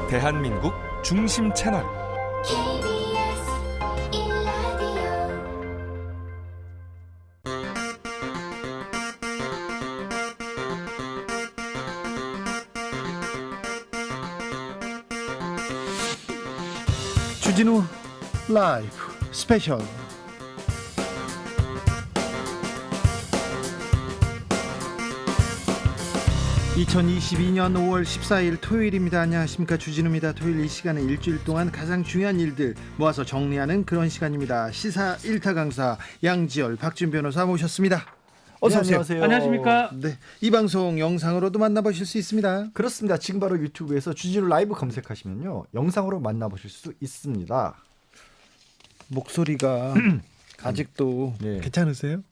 대한민국 중심 채널 KBS 1라디오 주진우 라이브 스페셜. (2022년 5월 14일) 토요일입니다. 안녕하십니까, 주진우입니다. 토요일 이 시간에 일주일 동안 가장 중요한 일들 모아서 정리하는 그런 시간입니다. 시사 1타 강사 양지열 박준 변호사 모셨습니다. 어서 오세요. 안녕하세요. 안녕하십니까. 네, 이 방송 영상으로도 만나보실 수 있습니다. 그렇습니다. 지금 바로 유튜브에서 주진우 라이브 검색하시면요, 영상으로 만나보실 수 있습니다. 목소리가 아직도 네. 괜찮으세요?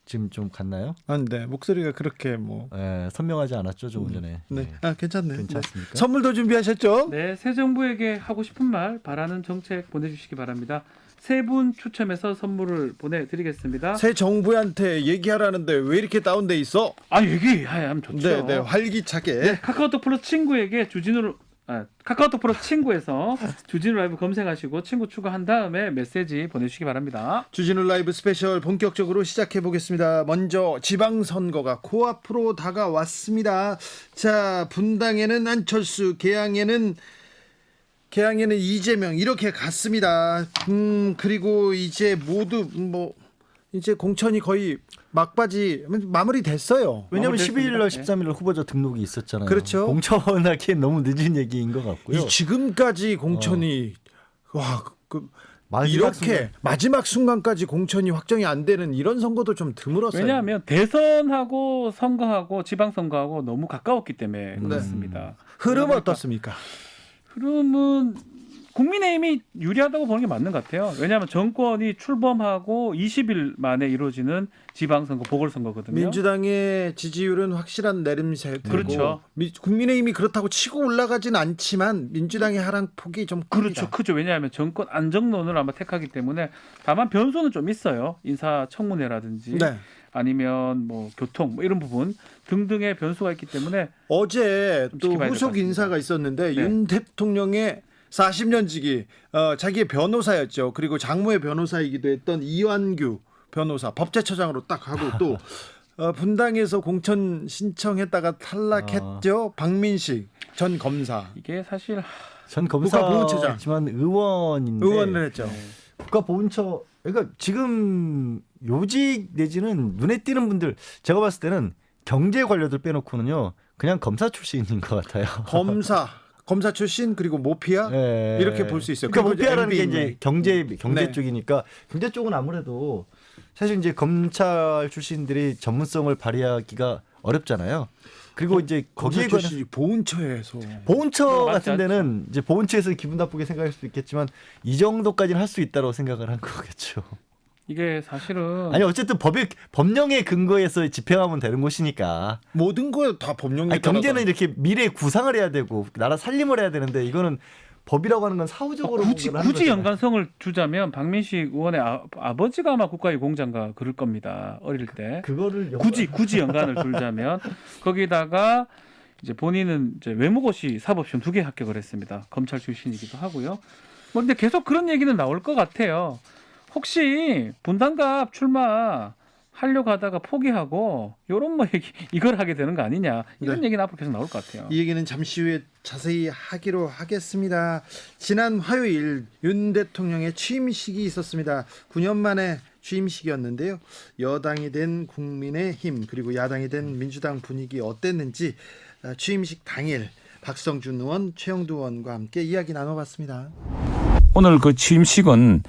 지금 좀 갔나요? 아, 네, 목소리가 그렇게 뭐 선명하지 않았죠, 조금 전에. 네, 아, 괜찮네요. 괜찮습니까? 네. 선물도 준비하셨죠? 네, 새 정부에게 하고 싶은 말, 바라는 정책 보내주시기 바랍니다. 세 분 추첨해서 선물을 보내드리겠습니다. 새 정부한테 얘기하라는데 왜 이렇게 다운돼 있어? 아, 얘기하면 좋죠. 네, 네, 활기차게. 네, 카카오톡 플러스 친구에게 카카오톡 플러스 친구에서 주진우 라이브 검색하시고 친구 추가한 다음에 메시지 보내주시기 바랍니다. 주진우 라이브 스페셜 본격적으로 시작해 보겠습니다. 먼저 지방선거가 코앞으로 다가왔습니다. 자, 분당에는 안철수, 개항에는 이재명 이렇게 갔습니다. 그리고 이제 모두 이제 공천이 거의 막바지 마무리됐어요. 왜냐하면 12일 날, 네. 13일 날 후보자 등록이 있었잖아요. 그렇죠. 공천하기엔 너무 늦은 얘기인 것 같고요. 이 지금까지 공천이 마지막 이렇게 순간. 마지막 순간까지 공천이 확정이 안 되는 이런 선거도 좀 드물었어요. 왜냐하면 대선하고 선거하고 지방선거하고 너무 가까웠기 때문에 그렇습니다. 흐름 어떻습니까? 흐름은 국민의힘이 유리하다고 보는 게 맞는 것 같아요. 왜냐하면 정권이 출범하고 20일 만에 이루어지는 지방선거, 보궐선거거든요. 민주당의 지지율은 확실한 내림세고, 그렇죠. 국민의힘이 그렇다고 치고 올라가진 않지만 민주당의 하락폭이 좀 큽니다. 그렇죠. 크죠. 왜냐하면 정권 안정론을 아마 택하기 때문에 다만 변수는 좀 있어요. 인사청문회라든지 네. 아니면 뭐 교통 뭐 이런 부분 등등의 변수가 있기 때문에 어제 좀 또 지켜봐야 될것 후속 같습니다. 인사가 있었는데 네. 윤 대통령의 40년 지기 자기의 변호사였죠. 그리고 장모의 변호사이기도 했던 이완규 변호사 법제처장으로 딱 하고 또 분당에서 공천 신청했다가 탈락했죠. 박민식 전 검사. 이게 사실 전 국가보훈처장. 검사지만 의원인데 의원을 했죠. 국가보훈처, 그러니까 지금 요직 내지는 눈에 띄는 분들, 제가 봤을 때는 경제 관료들 빼놓고는요 그냥 검사 출신인 것 같아요. 검사 출신 그리고 모피아 네. 이렇게 볼 수 있어요. 그러니까 그리고 모피아라는 게 MB 이제 경제 네. 쪽이니까, 경제 쪽은 아무래도 사실 이제 검찰 출신들이 전문성을 발휘하기가 어렵잖아요. 그리고 이제 거기에 검사 관한 출신이 보훈처에서 보훈처 맞지 같은 데는 이제 보훈처에서 기분 나쁘게 생각할 수도 있겠지만 이 정도까지는 할 수 있다고 생각을 한 거겠죠. 이게 사실은 아니 어쨌든 법령에 근거해서 집행하면 되는 곳이니까. 모든 거 다 법령에 아니, 경제는 이렇게 미래 구상을 해야 되고 나라 살림을 해야 되는데 이거는 법이라고 하는 건 사후적으로 굳이 뭔가를 하는 굳이 거잖아요. 연관성을 주자면 박민식 의원의 아버지가 아마 국가유공자인가 그럴 겁니다. 어릴 때. 그거를 굳이 연관을 둘자면 거기다가 이제 본인은 이제 외무고시 사법시험 2개 합격을 했습니다. 검찰 출신이기도 하고요. 뭐 근데 계속 그런 얘기는 나올 것 같아요. 혹시 분당갑 출마 하려고 하다가 포기하고 요런 뭐 얘기 이걸 하게 되는 거 아니냐 이런 네. 얘기는 앞으로 계속 나올 것 같아요. 이 얘기는 잠시 후에 자세히 하기로 하겠습니다. 지난 화요일 윤 대통령의 취임식이 있었습니다. 9년 만에 취임식이었는데요. 여당이 된 국민의힘 그리고 야당이 된 민주당 분위기 어땠는지 취임식 당일 박성준 의원, 최영두 의원과 함께 이야기 나눠봤습니다. 오늘 그 취임식은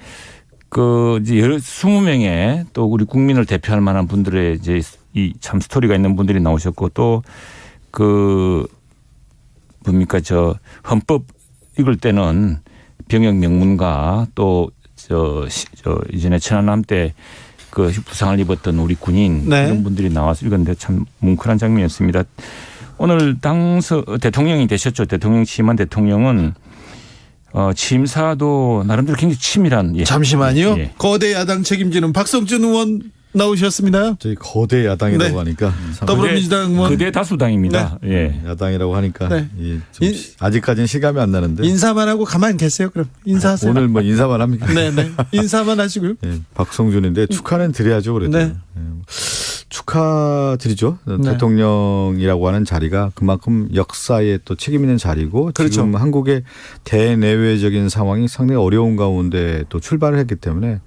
이제 20명의 또 우리 국민을 대표할 만한 분들의 이제 이 참 스토리가 있는 분들이 나오셨고 또 뭡니까 헌법 읽을 때는 병역 명문가 또 이전에 천안함 때 부상을 입었던 우리 군인 네. 이런 분들이 나와서 읽었는데 참 뭉클한 장면이었습니다. 오늘 대통령이 되셨죠. 대통령 취임한 대통령은 취임사도 나름대로 굉장히 치밀한. 잠시만요. 예. 거대 야당 책임지는 박성준 의원 나오셨습니다. 저희 거대 야당이라고 네. 하니까 더불어민주당 뭐 그대 다수당입니다. 예. 야당이라고 하니까 네. 좀 아직까지는 실감이 안 나는데 인사만 하고 가만히 계세요. 그럼 인사하세요. 오늘 뭐 인사만 합니까? 네네. 인사만 하시고요. 예, 박성준인데 축하는 드려야죠 그래도. 네. 예, 축하드리죠. 네. 대통령이라고 하는 자리가 그만큼 역사에 또 책임 있는 자리고 그렇죠. 지금 한국의 대내외적인 상황이 상당히 어려운 가운데 또 출발을 했기 때문에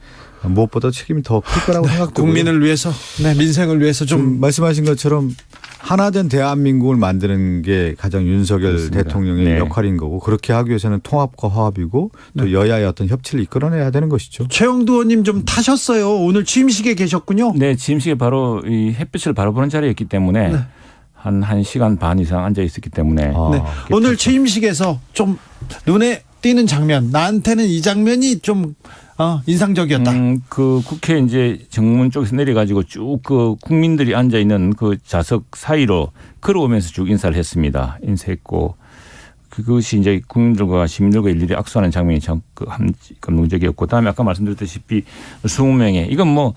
무엇보다 책임이 더 클 거라고 생각되고요. 국민을 위해서, 네, 민생을 위해서 좀 좀 말씀하신 것처럼 하나된 대한민국을 만드는 게 가장 윤석열 그렇습니다. 대통령의 네. 역할인 거고 그렇게 하기 위해서는 통합과 화합이고 또 네. 여야의 어떤 협치를 이끌어내야 되는 것이죠. 최영두 의원님 좀 타셨어요. 오늘 취임식에 계셨군요. 네, 취임식에 바로 이 햇빛을 바로 보는 자리였기 때문에 네. 한 1시간 반 이상 앉아 있었기 때문에 아, 네. 오늘 취임식에서 좀 눈에 띄는 장면, 나한테는 이 장면이 좀 인상적이었다. 그 국회 이제 정문 쪽에서 내려가지고 쭉 그 국민들이 앉아 있는 그 좌석 사이로 걸어오면서 쭉 인사를 했습니다. 인사했고 그것이 이제 국민들과 시민들과 일일이 악수하는 장면이 참 감동적이었고, 그다음에 아까 말씀드렸다시피 20명의 이건 뭐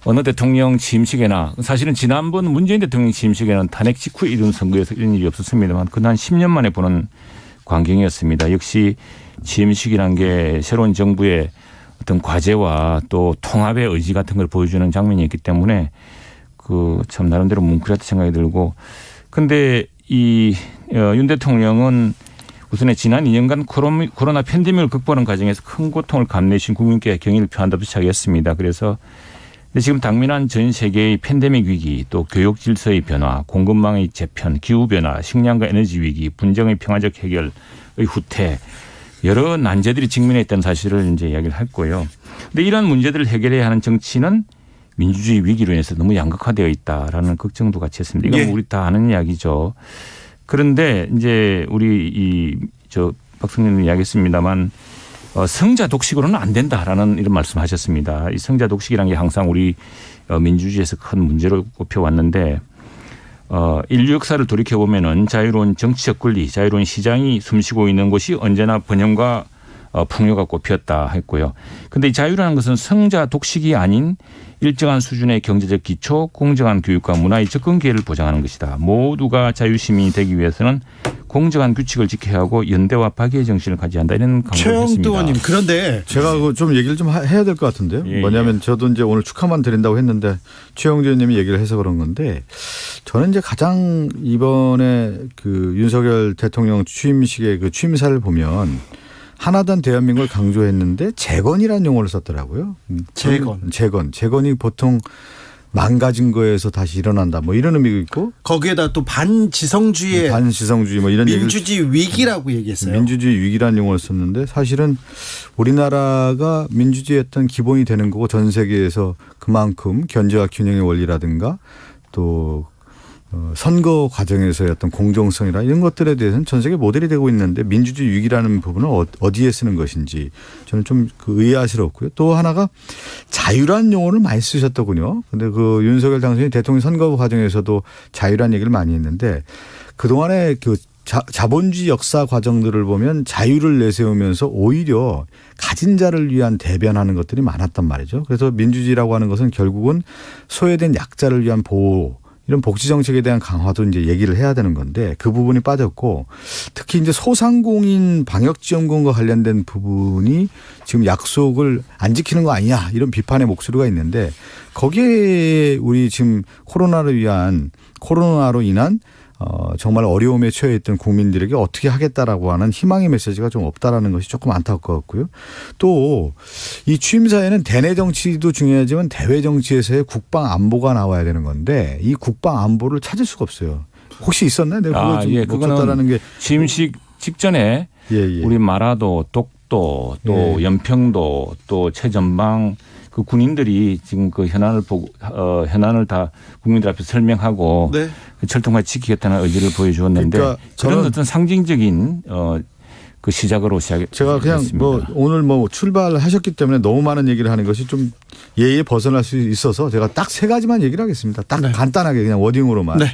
어느 대통령 취임식에나 사실은 지난번 문재인 대통령 취임식에는 탄핵 직후에 이룬 선거에서 이런 일이 없었습니다만 그건 한 10년 만에 보는 광경이었습니다. 역시 취임식이란 게 새로운 정부의 어떤 과제와 또 통합의 의지 같은 걸 보여주는 장면이었기 때문에 그 참 나름대로 뭉클했다 생각이 들고, 근데 이 윤 대통령은 우선에 지난 2년간 코로나 팬데믹을 극복하는 과정에서 큰 고통을 감내신 국민께 경의를 표한다고 시작했습니다. 그래서 근데 지금 당면한 전 세계의 팬데믹 위기, 또 교육 질서의 변화, 공급망의 재편, 기후 변화, 식량과 에너지 위기, 분쟁의 평화적 해결의 후퇴, 여러 난제들이 직면해 있다는 사실을 이제 이야기를 했고요. 근데 이런 문제들을 해결해야 하는 정치는 민주주의 위기로 인해서 너무 양극화되어 있다라는 걱정도 같이 했습니다. 이건 예. 우리 다 아는 이야기죠. 그런데 이제 우리 박성준님 이야기했습니다만 성자 독식으로는 안 된다라는 이런 말씀하셨습니다. 이 성자 독식이라는 게 항상 우리 민주주의에서 큰 문제로 꼽혀왔는데 인류 역사를 돌이켜 보면은 자유로운 정치적 권리, 자유로운 시장이 숨쉬고 있는 곳이 언제나 번영과 풍요가 꼽혔다 했고요. 그런데 이 자유라는 것은 성자 독식이 아닌 일정한 수준의 경제적 기초, 공정한 교육과 문화의 접근 기회를 보장하는 것이다. 모두가 자유시민이 되기 위해서는 공정한 규칙을 지켜야 하고 연대와 파괴의 정신을 가져야 한다, 이런 강조를 최영두 했습니다. 의원님, 그런데 제가 좀 얘기를 좀 해야 될 것 같은데요. 예, 뭐냐면 저도 이제 오늘 축하만 드린다고 했는데 최영두 의원님이 얘기를 해서 그런 건데, 저는 이제 가장 이번에 그 윤석열 대통령 취임식의 그 취임사를 보면 하나단 대한민국을 강조했는데 재건이라는 용어를 썼더라고요. 재건이 보통 망가진 거에서 다시 일어난다, 뭐 이런 의미가 있고, 거기에다 또 반지성주의 반지성주의 뭐 이런 민주주의 위기라고 얘기했어요. 민주주의 위기라는 용어를 썼는데, 사실은 우리나라가 민주주의의 어떤 기본이 되는 거고 전 세계에서 그만큼 견제와 균형의 원리라든가 또 선거 과정에서의 어떤 공정성이나 이런 것들에 대해서는 전 세계 모델이 되고 있는데, 민주주의 위기라는 부분은 어디에 쓰는 것인지 저는 좀 의아스럽고요. 또 하나가 자유라는 용어를 많이 쓰셨더군요. 근데 그 윤석열 당선인 대통령 선거 과정에서도 자유라는 얘기를 많이 했는데, 그동안에 그 자본주의 역사 과정들을 보면 자유를 내세우면서 오히려 가진 자를 위한 대변하는 것들이 많았단 말이죠. 그래서 민주주의라고 하는 것은 결국은 소외된 약자를 위한 보호, 이런 복지 정책에 대한 강화도 이제 얘기를 해야 되는 건데, 그 부분이 빠졌고, 특히 이제 소상공인 방역지원금과 관련된 부분이 지금 약속을 안 지키는 거 아니냐, 이런 비판의 목소리가 있는데, 거기에 우리 지금 코로나로 인한 정말 어려움에 처해 있던 국민들에게 어떻게 하겠다라고 하는 희망의 메시지가 좀 없다라는 것이 조금 안타깝고요. 또 이 취임사에는 대내 정치도 중요하지만 대외 정치에서의 국방 안보가 나와야 되는 건데, 이 국방 안보를 찾을 수가 없어요. 혹시 있었나요? 내가 그거 좀 없었다라는 게. 취임식 직전에 우리 마라도, 독도, 또 연평도, 또 최전방 그 군인들이 지금 그 현안을 다 국민들 앞에 설명하고 네. 철통같이 지키겠다는 의지를 보여주었는데, 그러니까 그런 어떤 상징적인 그 시작으로 제가 그냥 뭐 오늘 뭐 출발하셨기 때문에 너무 많은 얘기를 하는 것이 좀 예의에 벗어날 수 있어서 제가 딱 3가지만 얘기를 하겠습니다. 딱 간단하게 그냥 워딩으로만. 네.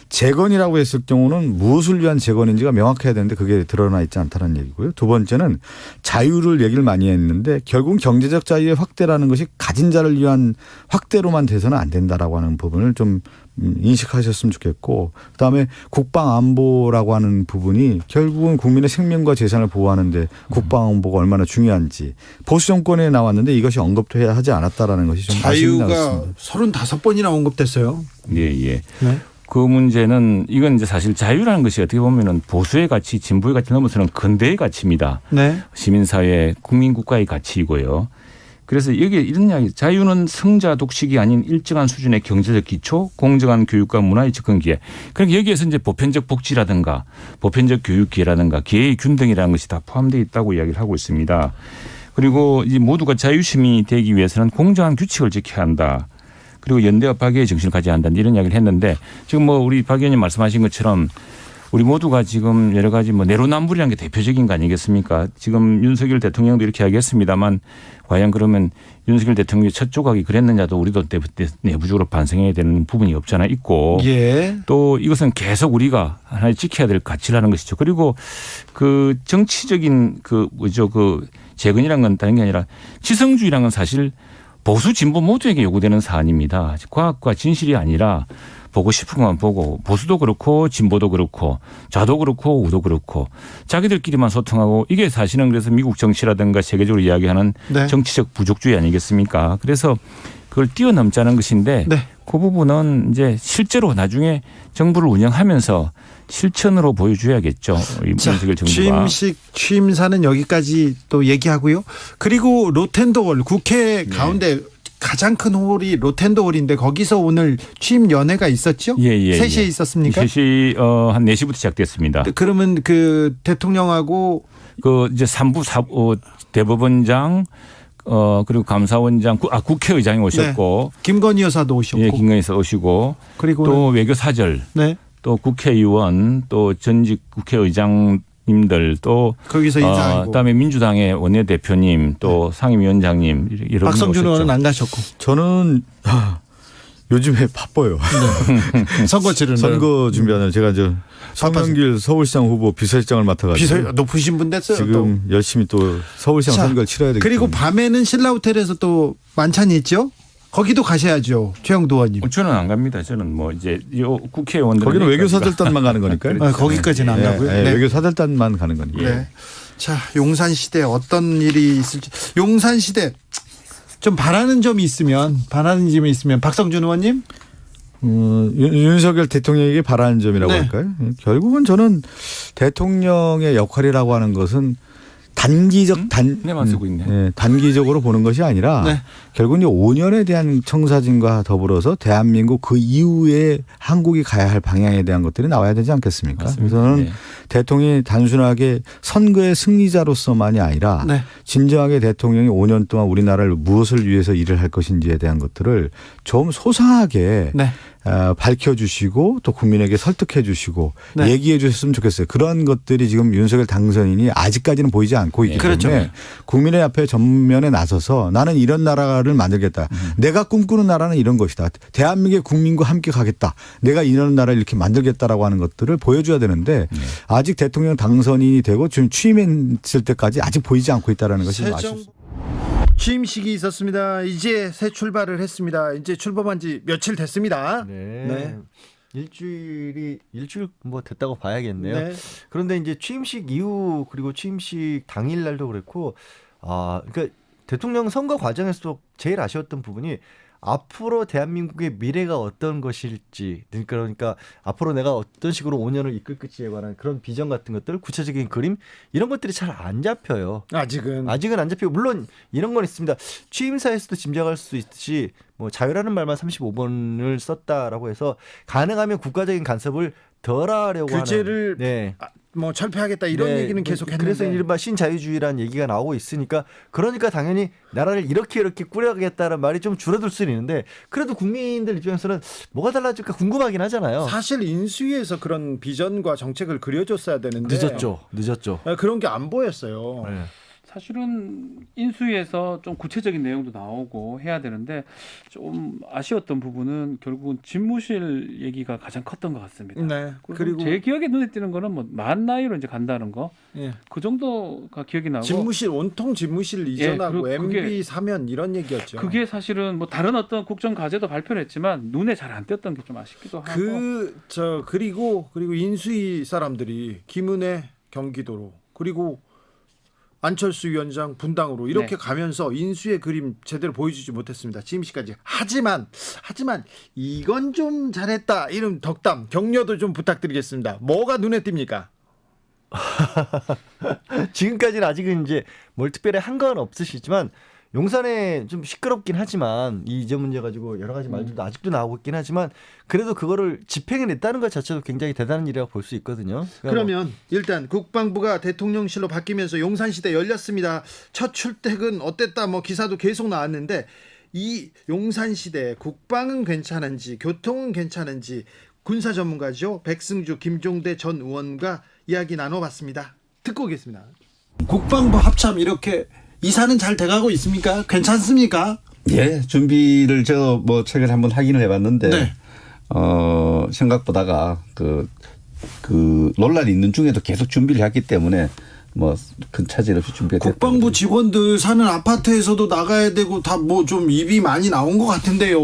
재건이라고 했을 경우는 무엇을 위한 재건인지가 명확해야 되는데 그게 드러나 있지 않다는 얘기고요. 두 번째는 자유를 얘기를 많이 했는데 결국은 경제적 자유의 확대라는 것이 가진 자를 위한 확대로만 돼서는 안 된다라고 하는 부분을 좀 인식하셨으면 좋겠고, 그다음에 국방안보라고 하는 부분이 결국은 국민의 생명과 재산을 보호하는데 국방안보가 얼마나 중요한지 보수 정권에 나왔는데 이것이 언급도 해야 하지 않았다라는 것이 좀 아쉬움이 자유가 나왔습니다. 35번이나 언급됐어요. 예, 예. 네. 그 문제는 이건 이제 사실 자유라는 것이 어떻게 보면은 보수의 가치, 진보의 가치 넘어서는 근대의 가치입니다. 네. 시민사회, 국민국가의 가치이고요. 그래서 여기에 이런 이야기, 자유는 성자 독식이 아닌 일정한 수준의 경제적 기초, 공정한 교육과 문화의 접근 기회. 그러니까 여기에서 이제 보편적 복지라든가 보편적 교육 기회라든가 기회의 균등이라는 것이 다 포함되어 있다고 이야기를 하고 있습니다. 그리고 이 모두가 자유시민이 되기 위해서는 공정한 규칙을 지켜야 한다. 그리고 연대와 파괴의 정신을 가져야 한다. 이런 이야기를 했는데 지금 뭐 우리 박 의원님 말씀하신 것처럼 우리 모두가 지금 여러 가지 뭐 내로남불이라는 게 대표적인 거 아니겠습니까? 지금 윤석열 대통령도 이렇게 이야기했습니다만 과연 그러면 윤석열 대통령의 첫 조각이 그랬느냐도 우리도 내부적으로 반성해야 되는 부분이 없잖아 있고 예. 또 이것은 계속 우리가 하나 지켜야 될 가치라는 것이죠. 그리고 그 정치적인 그 뭐죠 그 재건이라는 건 다른 게 아니라 지성주의라는 건 사실 보수 진보 모두에게 요구되는 사안입니다. 과학과 진실이 아니라 보고 싶은 것만 보고 보수도 그렇고 진보도 그렇고 좌도 그렇고 우도 그렇고 자기들끼리만 소통하고 이게 사실은 그래서 미국 정치라든가 세계적으로 이야기하는 네. 정치적 부족주의 아니겠습니까? 그래서 그걸 뛰어넘자는 것인데 네. 그 부분은 이제 실제로 나중에 정부를 운영하면서 실천으로 보여줘야겠죠. 이 윤석열 정부가. 취임식 취임사는 여기까지 또 얘기하고요. 그리고 로텐도홀 국회 가운데 가장 큰 홀이 로텐도홀인데 거기서 오늘 취임 연회가 있었죠? 예, 예, 3시에 예. 있었습니까? 3시 한 4시부터 시작됐습니다. 그러면 그 대통령하고 그 이제 3부 대법원장 그리고 감사원장 국회의장이 오셨고 김건희 여사도 오셨고 예, 김건희 여사 오시고 그리고 또 외교사절 네. 또 국회의원 또 전직 국회의장님들 또 거기서 인사하고 그다음에 민주당의 원내대표님 또 상임위원장님 여러 분 박성준 오셨죠. 의원은 안 가셨고 저는 요즘에 바빠요. 선거 치르는 선거 준비하는 제가 저 송영길 서울시장 후보 비서실장을 맡아가지고 비서 높으신 분 됐어요. 지금 또. 열심히 또 서울시장 자, 선거를 치러야 되기 그리고 때문에. 밤에는 신라 호텔에서 또 만찬이 있죠? 거기도 가셔야죠. 최영도 의원님. 저는 안 갑니다. 저는 뭐 이제 요 국회의원들 거기는 외교사절단만 가는 거니까요. 거기까지는 안 가고요. 네, 네. 외교사절단만 가는 거니까. 네. 자, 용산시대 어떤 일이 있을지. 용산시대 좀 바라는 점이 있으면 박성준 의원님. 윤석열 대통령에게 바라는 점이라고 네. 할까요? 결국은 저는 대통령의 역할이라고 하는 것은 단기적 네만 쓰고 있네. 예, 단기적으로 보는 것이 아니라 네. 결국은 5년에 대한 청사진과 더불어서 대한민국 그 이후에 한국이 가야 할 방향에 대한 것들이 나와야 되지 않겠습니까? 맞습니다. 그래서 저는 네. 대통령이 단순하게 선거의 승리자로서만이 아니라 네. 진정하게 대통령이 5년 동안 우리나라를 무엇을 위해서 일을 할 것인지에 대한 것들을 좀 소상하게 네. 밝혀주시고 또 국민에게 설득해 주시고 네. 얘기해 주셨으면 좋겠어요. 그런 것들이 지금 윤석열 당선인이 아직까지는 보이지 않고 있기 그렇죠. 때문에 국민의 앞에 전면에 나서서 나는 이런 나라를 만들겠다. 내가 꿈꾸는 나라는 이런 것이다. 대한민국의 국민과 함께 가겠다. 내가 이런 나라를 이렇게 만들겠다라고 하는 것들을 보여줘야 되는데 아직 대통령 당선인이 되고 지금 취임했을 때까지 아직 보이지 않고 있다는 것이 좀 아쉽습니다. 취임식이 있었습니다. 이제 새 출발을 했습니다. 이제 출범한 지 며칠 됐습니다. 네. 일주일 뭐 됐다고 봐야겠네요. 네. 그런데 이제 취임식 이후 그리고 취임식 당일 날도 그랬고 그러니까 대통령 선거 과정에서 제일 아쉬웠던 부분이 앞으로 대한민국의 미래가 어떤 것일지 그러니까 앞으로 내가 어떤 식으로 5년을 이끌 것지에 관한 그런 비전 같은 것들 구체적인 그림 이런 것들이 잘 안 잡혀요. 아직은 안 잡히고 물론 이런 건 있습니다. 취임사에서도 짐작할 수 있듯이 뭐 자유라는 말만 35번을 썼다라고 해서 가능하면 국가적인 간섭을 덜 하려고 규제를 하는 뭐 철폐하겠다 이런 네, 얘기는 계속 했는데 그래서 이른바 신자유주의라는 얘기가 나오고 있으니까 그러니까 당연히 나라를 이렇게 꾸려가겠다는 말이 좀 줄어들 수는 있는데 그래도 국민들 입장에서는 뭐가 달라질까 궁금하긴 하잖아요. 사실 인수위에서 그런 비전과 정책을 그려줬어야 되는데 늦었죠. 그런 게 안 보였어요. 네. 사실은 인수위에서 좀 구체적인 내용도 나오고 해야 되는데 좀 아쉬웠던 부분은 결국은 집무실 얘기가 가장 컸던 것 같습니다. 네. 그리고 제 기억에 눈에 띄는 거는 뭐 만 나이로 이제 간다는 거, 예. 그 정도가 기억이 나고. 집무실 온통 집무실 이전하고 그리고 그게- MB 사면 이런 얘기였죠. 그게 사실은 뭐 다른 어떤 국정 과제도 발표를 했지만 눈에 잘 안 띄었던 게 좀 아쉽기도 하고. 그리고 인수위 사람들이 김은혜 경기도로 그리고 안철수 위원장 분당으로 이렇게 네. 가면서 인수의 그림 제대로 보여주지 못했습니다. 지금까지. 하지만 이건 좀 잘했다. 이런 덕담, 격려도 좀 부탁드리겠습니다. 뭐가 눈에 띕니까? 지금까지는 아직은 이제 뭘 특별히 한 건 없으시지만 용산에 좀 시끄럽긴 하지만 이 문제 가지고 여러 가지 말들도 아직도 나오고 있긴 하지만 그래도 그거를 집행해냈다는 것 자체도 굉장히 대단한 일이라고 볼 수 있거든요. 그러면 일단 국방부가 대통령실로 바뀌면서 용산시대 열렸습니다. 첫 출퇴근 어땠다 뭐 기사도 계속 나왔는데 이 용산시대 국방은 괜찮은지 교통은 괜찮은지 군사 전문가죠. 백승주 김종대 전 의원과 이야기 나눠봤습니다. 듣고 오겠습니다. 국방부 합참 이렇게 이사는 잘 돼가고 있습니까? 괜찮습니까? 예, 준비를 저 뭐 최근에 한번 확인을 해봤는데 네. 생각보다가 그 논란이 있는 중에도 계속 준비를 했기 때문에 뭐 큰 차질 없이 준비가 됐다. 국방부 직원들 사는 아파트에서도 나가야 되고 다 뭐 좀 입이 많이 나온 것 같은데요.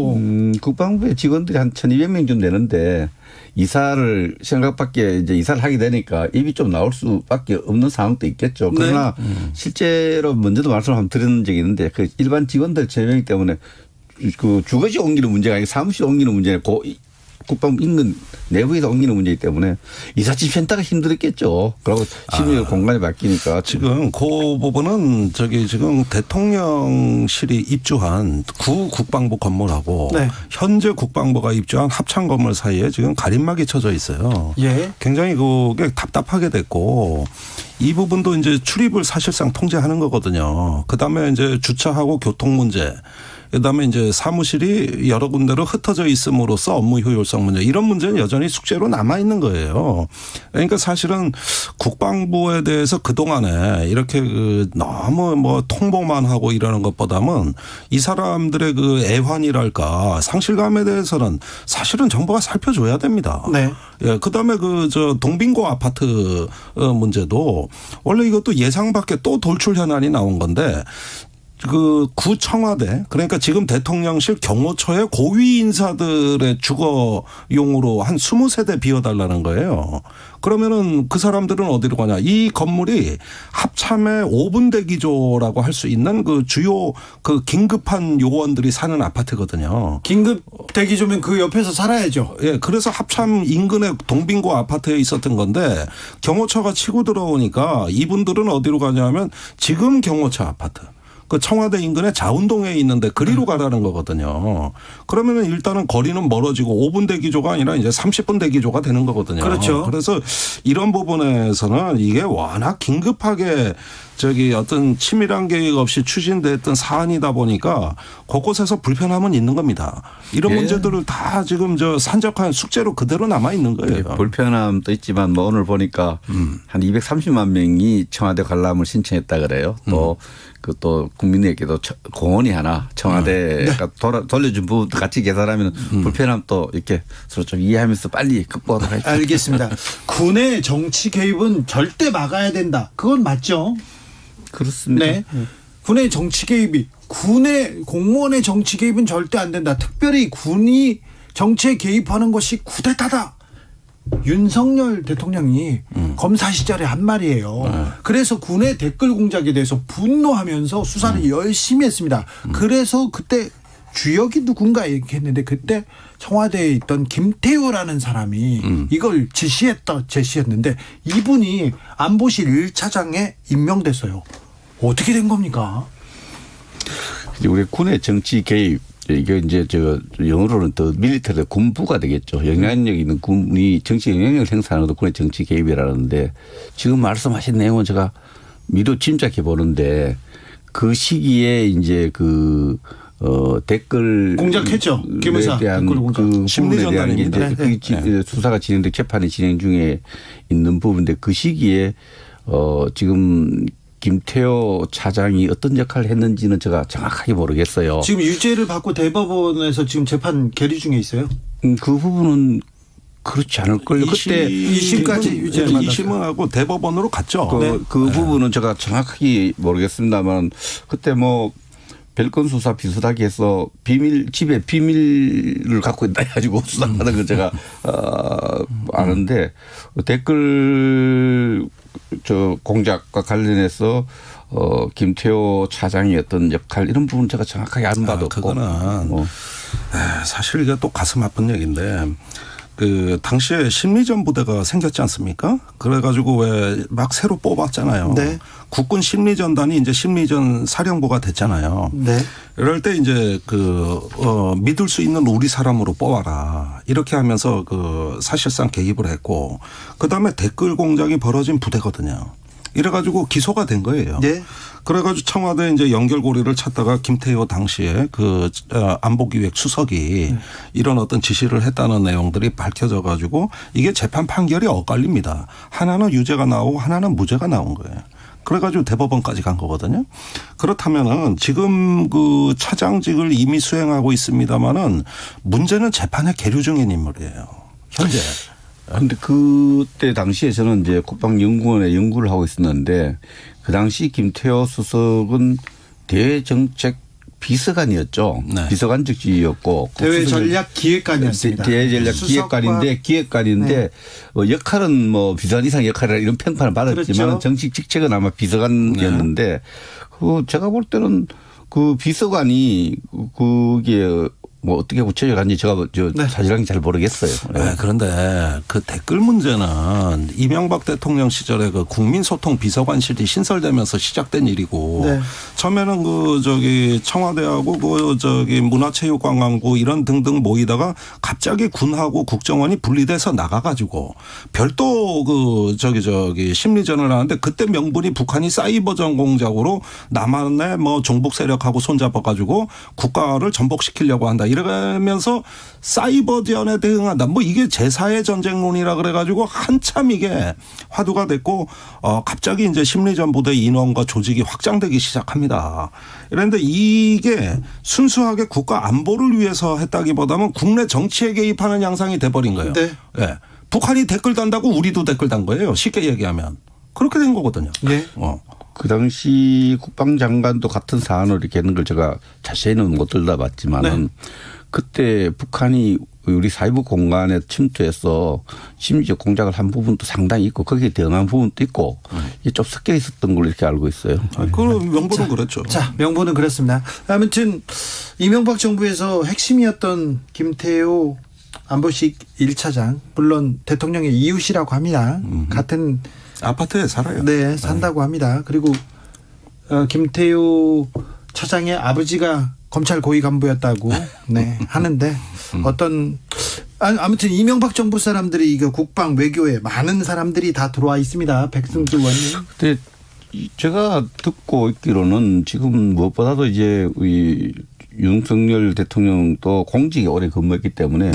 국방부의 직원들이 한 1,200명 좀 되는데 이사를 생각밖에 이제 이사를 하게 되니까 입이 좀 나올 수밖에 없는 상황도 있겠죠. 그러나 실제로 먼저도 말씀을 한번 드린 적이 있는데 그 일반 직원들 제명 때문에 그 주거지 옮기는 문제가 아니고 사무실 옮기는 문제고 국방부 인근 내부에서 옮기는 문제이기 때문에 이삿짐 센터가 힘들었겠죠. 그리고 심리적 공간이 바뀌니까 지금 그 부분은 지금 대통령실이 입주한 구 국방부 건물하고 네. 현재 국방부가 입주한 합창 건물 사이에 지금 가림막이 쳐져 있어요. 예. 굉장히 그게 답답하게 됐고 이 부분도 이제 출입을 사실상 통제하는 거거든요. 그다음에 이제 주차하고 교통 문제. 그다음에 이제 사무실이 여러 군데로 흩어져 있음으로써 업무 효율성 문제 이런 문제는 여전히 숙제로 남아 있는 거예요. 그러니까 사실은 국방부에 대해서 그 동안에 이렇게 너무 뭐 통보만 하고 이러는 것보다는 이 사람들의 그 애환이랄까 상실감에 대해서는 사실은 정부가 살펴줘야 됩니다. 네. 예, 그다음에 동빙고 아파트 문제도 원래 이것도 예상 밖에 또 돌출 현안이 나온 건데. 구 청와대 그러니까 지금 대통령실 경호처의 고위 인사들의 주거용으로 한 20세대 비워달라는 거예요. 그러면은 그 사람들은 어디로 가냐. 이 건물이 합참의 5분 대기조라고 할 수 있는 그 주요 그 긴급한 요원들이 사는 아파트거든요. 긴급 대기조면 그 옆에서 살아야죠. 예, 그래서 합참 인근의 동빙고 아파트에 있었던 건데 경호처가 치고 들어오니까 이분들은 어디로 가냐면 지금 경호처 아파트. 그 청와대 인근의 자운동에 있는데 그리로 가라는 거거든요. 그러면은 일단은 거리는 멀어지고 5분 대기조가 아니라 이제 30분 대기조가 되는 거거든요. 그렇죠. 그래서 이런 부분에서는 이게 워낙 긴급하게 어떤 치밀한 계획 없이 추진됐던 사안이다 보니까 곳곳에서 불편함은 있는 겁니다. 이런 예. 문제들을 다 지금 산적한 숙제로 그대로 남아 있는 거예요. 불편함도 있지만 뭐 오늘 보니까 한 230만 명이 청와대 관람을 신청했다 그래요. 또 국민에게도 공원이 하나 청와대가 돌려준 부분도 같이 계산하면 불편함도 이렇게 서로 좀 이해하면서 빨리 극복하도록 하겠습니다. 알겠습니다. 군의 정치 개입은 절대 막아야 된다. 그건 맞죠? 그렇습니다. 네. 군의 정치 개입이 군의 공무원의 정치 개입은 절대 안 된다. 특별히 군이 정치에 개입하는 것이 쿠데타다. 윤석열 대통령이 검사 시절에 한 말이에요. 그래서 군의 댓글 공작에 대해서 분노하면서 수사를 열심히 했습니다. 그래서 그때 주역이 누군가 얘기했는데 그때 청와대에 있던 김태우라는 사람이 이걸 제시했는데 이분이 안보실 1차장에 임명됐어요. 어떻게 된 겁니까? 우리 군의 정치 개입 이게 이제 영어로는 더 밀리터리 군부가 되겠죠. 영향력 있는 군이 정치 영향력을 행사하는 것도 군의 정치 개입이라는데 지금 말씀하신 내용은 제가 미리 짐작해 보는데 그 시기에 이제 댓글 공작했죠. 김 의사 댓글 공작. 심리 전단입니다. 수사가 진행돼 재판이 진행 중에 있는 부분인데 그 시기에 지금 김태호 차장이 어떤 역할을 했는지는 제가 정확하게 모르겠어요. 지금 유죄를 받고 대법원에서 지금 재판 계류 중에 있어요. 그 부분은 그렇지 않을걸요. 그때 2심까지 유죄를 받았어요. 2심하고 대법원으로 갔죠. 그 부분은 제가 정확하게 모르겠습니다만 그때 뭐 별건 수사 비슷하게 해서 집에 비밀을 갖고 있다 해가지고 수사하는 건 제가 아는데 댓글 공작과 관련해서 김태호 차장의 어떤 역할 이런 부분 제가 정확하게 아는 바도 없고. 그거는 사실 이게 또 가슴 아픈 얘기인데 그 당시에 심리전 부대가 생겼지 않습니까? 그래가지고 왜 막 새로 뽑았잖아요. 네. 국군 심리전단이 이제 심리전 사령부가 됐잖아요. 네. 이럴 때 이제 믿을 수 있는 우리 사람으로 뽑아라. 이렇게 하면서 사실상 개입을 했고 그다음에 댓글 공작이 벌어진 부대거든요. 이래가지고 기소가 된 거예요. 네. 그래가지고 청와대 이제 연결고리를 찾다가 김태호 당시에 안보기획 수석이 이런 어떤 지시를 했다는 내용들이 밝혀져가지고 이게 재판 판결이 엇갈립니다. 하나는 유죄가 나오고 하나는 무죄가 나온 거예요. 그래가지고 대법원까지 간 거거든요. 그렇다면은 지금 그 차장직을 이미 수행하고 있습니다만은 문제는 재판에 계류 중인 인물이에요. 현재. 근데 그때 당시에 저는 이제 국방연구원에 연구를 하고 있었는데 그 당시 김태호 수석은 대외정책 비서관이었죠. 네. 비서관 직지였고 대외전략기획관이었습니다. 대외전략기획관인데 기획관인데 역할은 뭐 비서관 이상 역할이라 이런 평판을 받았지만 그렇죠. 정식 직책은 아마 비서관이었는데 제가 볼 때는 그 비서관이 그게 뭐 어떻게 구체적으로 한지 제가 사실은 잘 모르겠어요. 네, 그런데 그 댓글 문제는 이명박 대통령 시절에 그 국민소통 비서관실이 신설되면서 시작된 일이고 네. 처음에는 청와대하고 문화체육관광부 이런 등등 모이다가 갑자기 군하고 국정원이 분리돼서 나가가지고 별도 심리전을 하는데 그때 명분이 북한이 사이버전 공작으로 남한의 뭐 종북 세력하고 손잡아가지고 국가를 전복시키려고 한다. 이러면서 사이버전에 대응한다. 뭐 이게 제4의 전쟁론이라 그래가지고 한참 이게 화두가 됐고 갑자기 이제 심리전 부대 인원과 조직이 확장되기 시작합니다. 그런데 이게 순수하게 국가 안보를 위해서 했다기보다는 국내 정치에 개입하는 양상이 돼버린 거예요. 네. 네. 북한이 댓글 단다고 우리도 댓글 단 거예요. 쉽게 얘기하면. 그렇게 된 거거든요. 네. 그 당시 국방장관도 같은 사안을 이렇게 하는 걸 제가 자세히는 못 들여다봤지만은 그때 북한이 우리 사이버 공간에 침투해서 심지어 공작을 한 부분도 상당히 있고 거기에 대응한 부분도 있고 이게 좀 섞여 있었던 걸로 이렇게 알고 있어요. 그럼 명분은 그렇죠. 자, 명분은 그렇습니다. 아무튼 이명박 정부에서 핵심이었던 김태호 안보실 1차장 물론 대통령의 이웃이라고 합니다. 같은 아파트에 살아요. 네, 산다고 합니다. 그리고 김태호 차장의 아버지가 검찰 고위 간부였다고 하는데 아무튼 이명박 정부 사람들이 이거 국방 외교에 많은 사람들이 다 들어와 있습니다. 백승주 의원님. 근데 제가 듣고 있기로는 지금 무엇보다도 이제 우리 윤석열 대통령도 공직에 오래 근무했기 때문에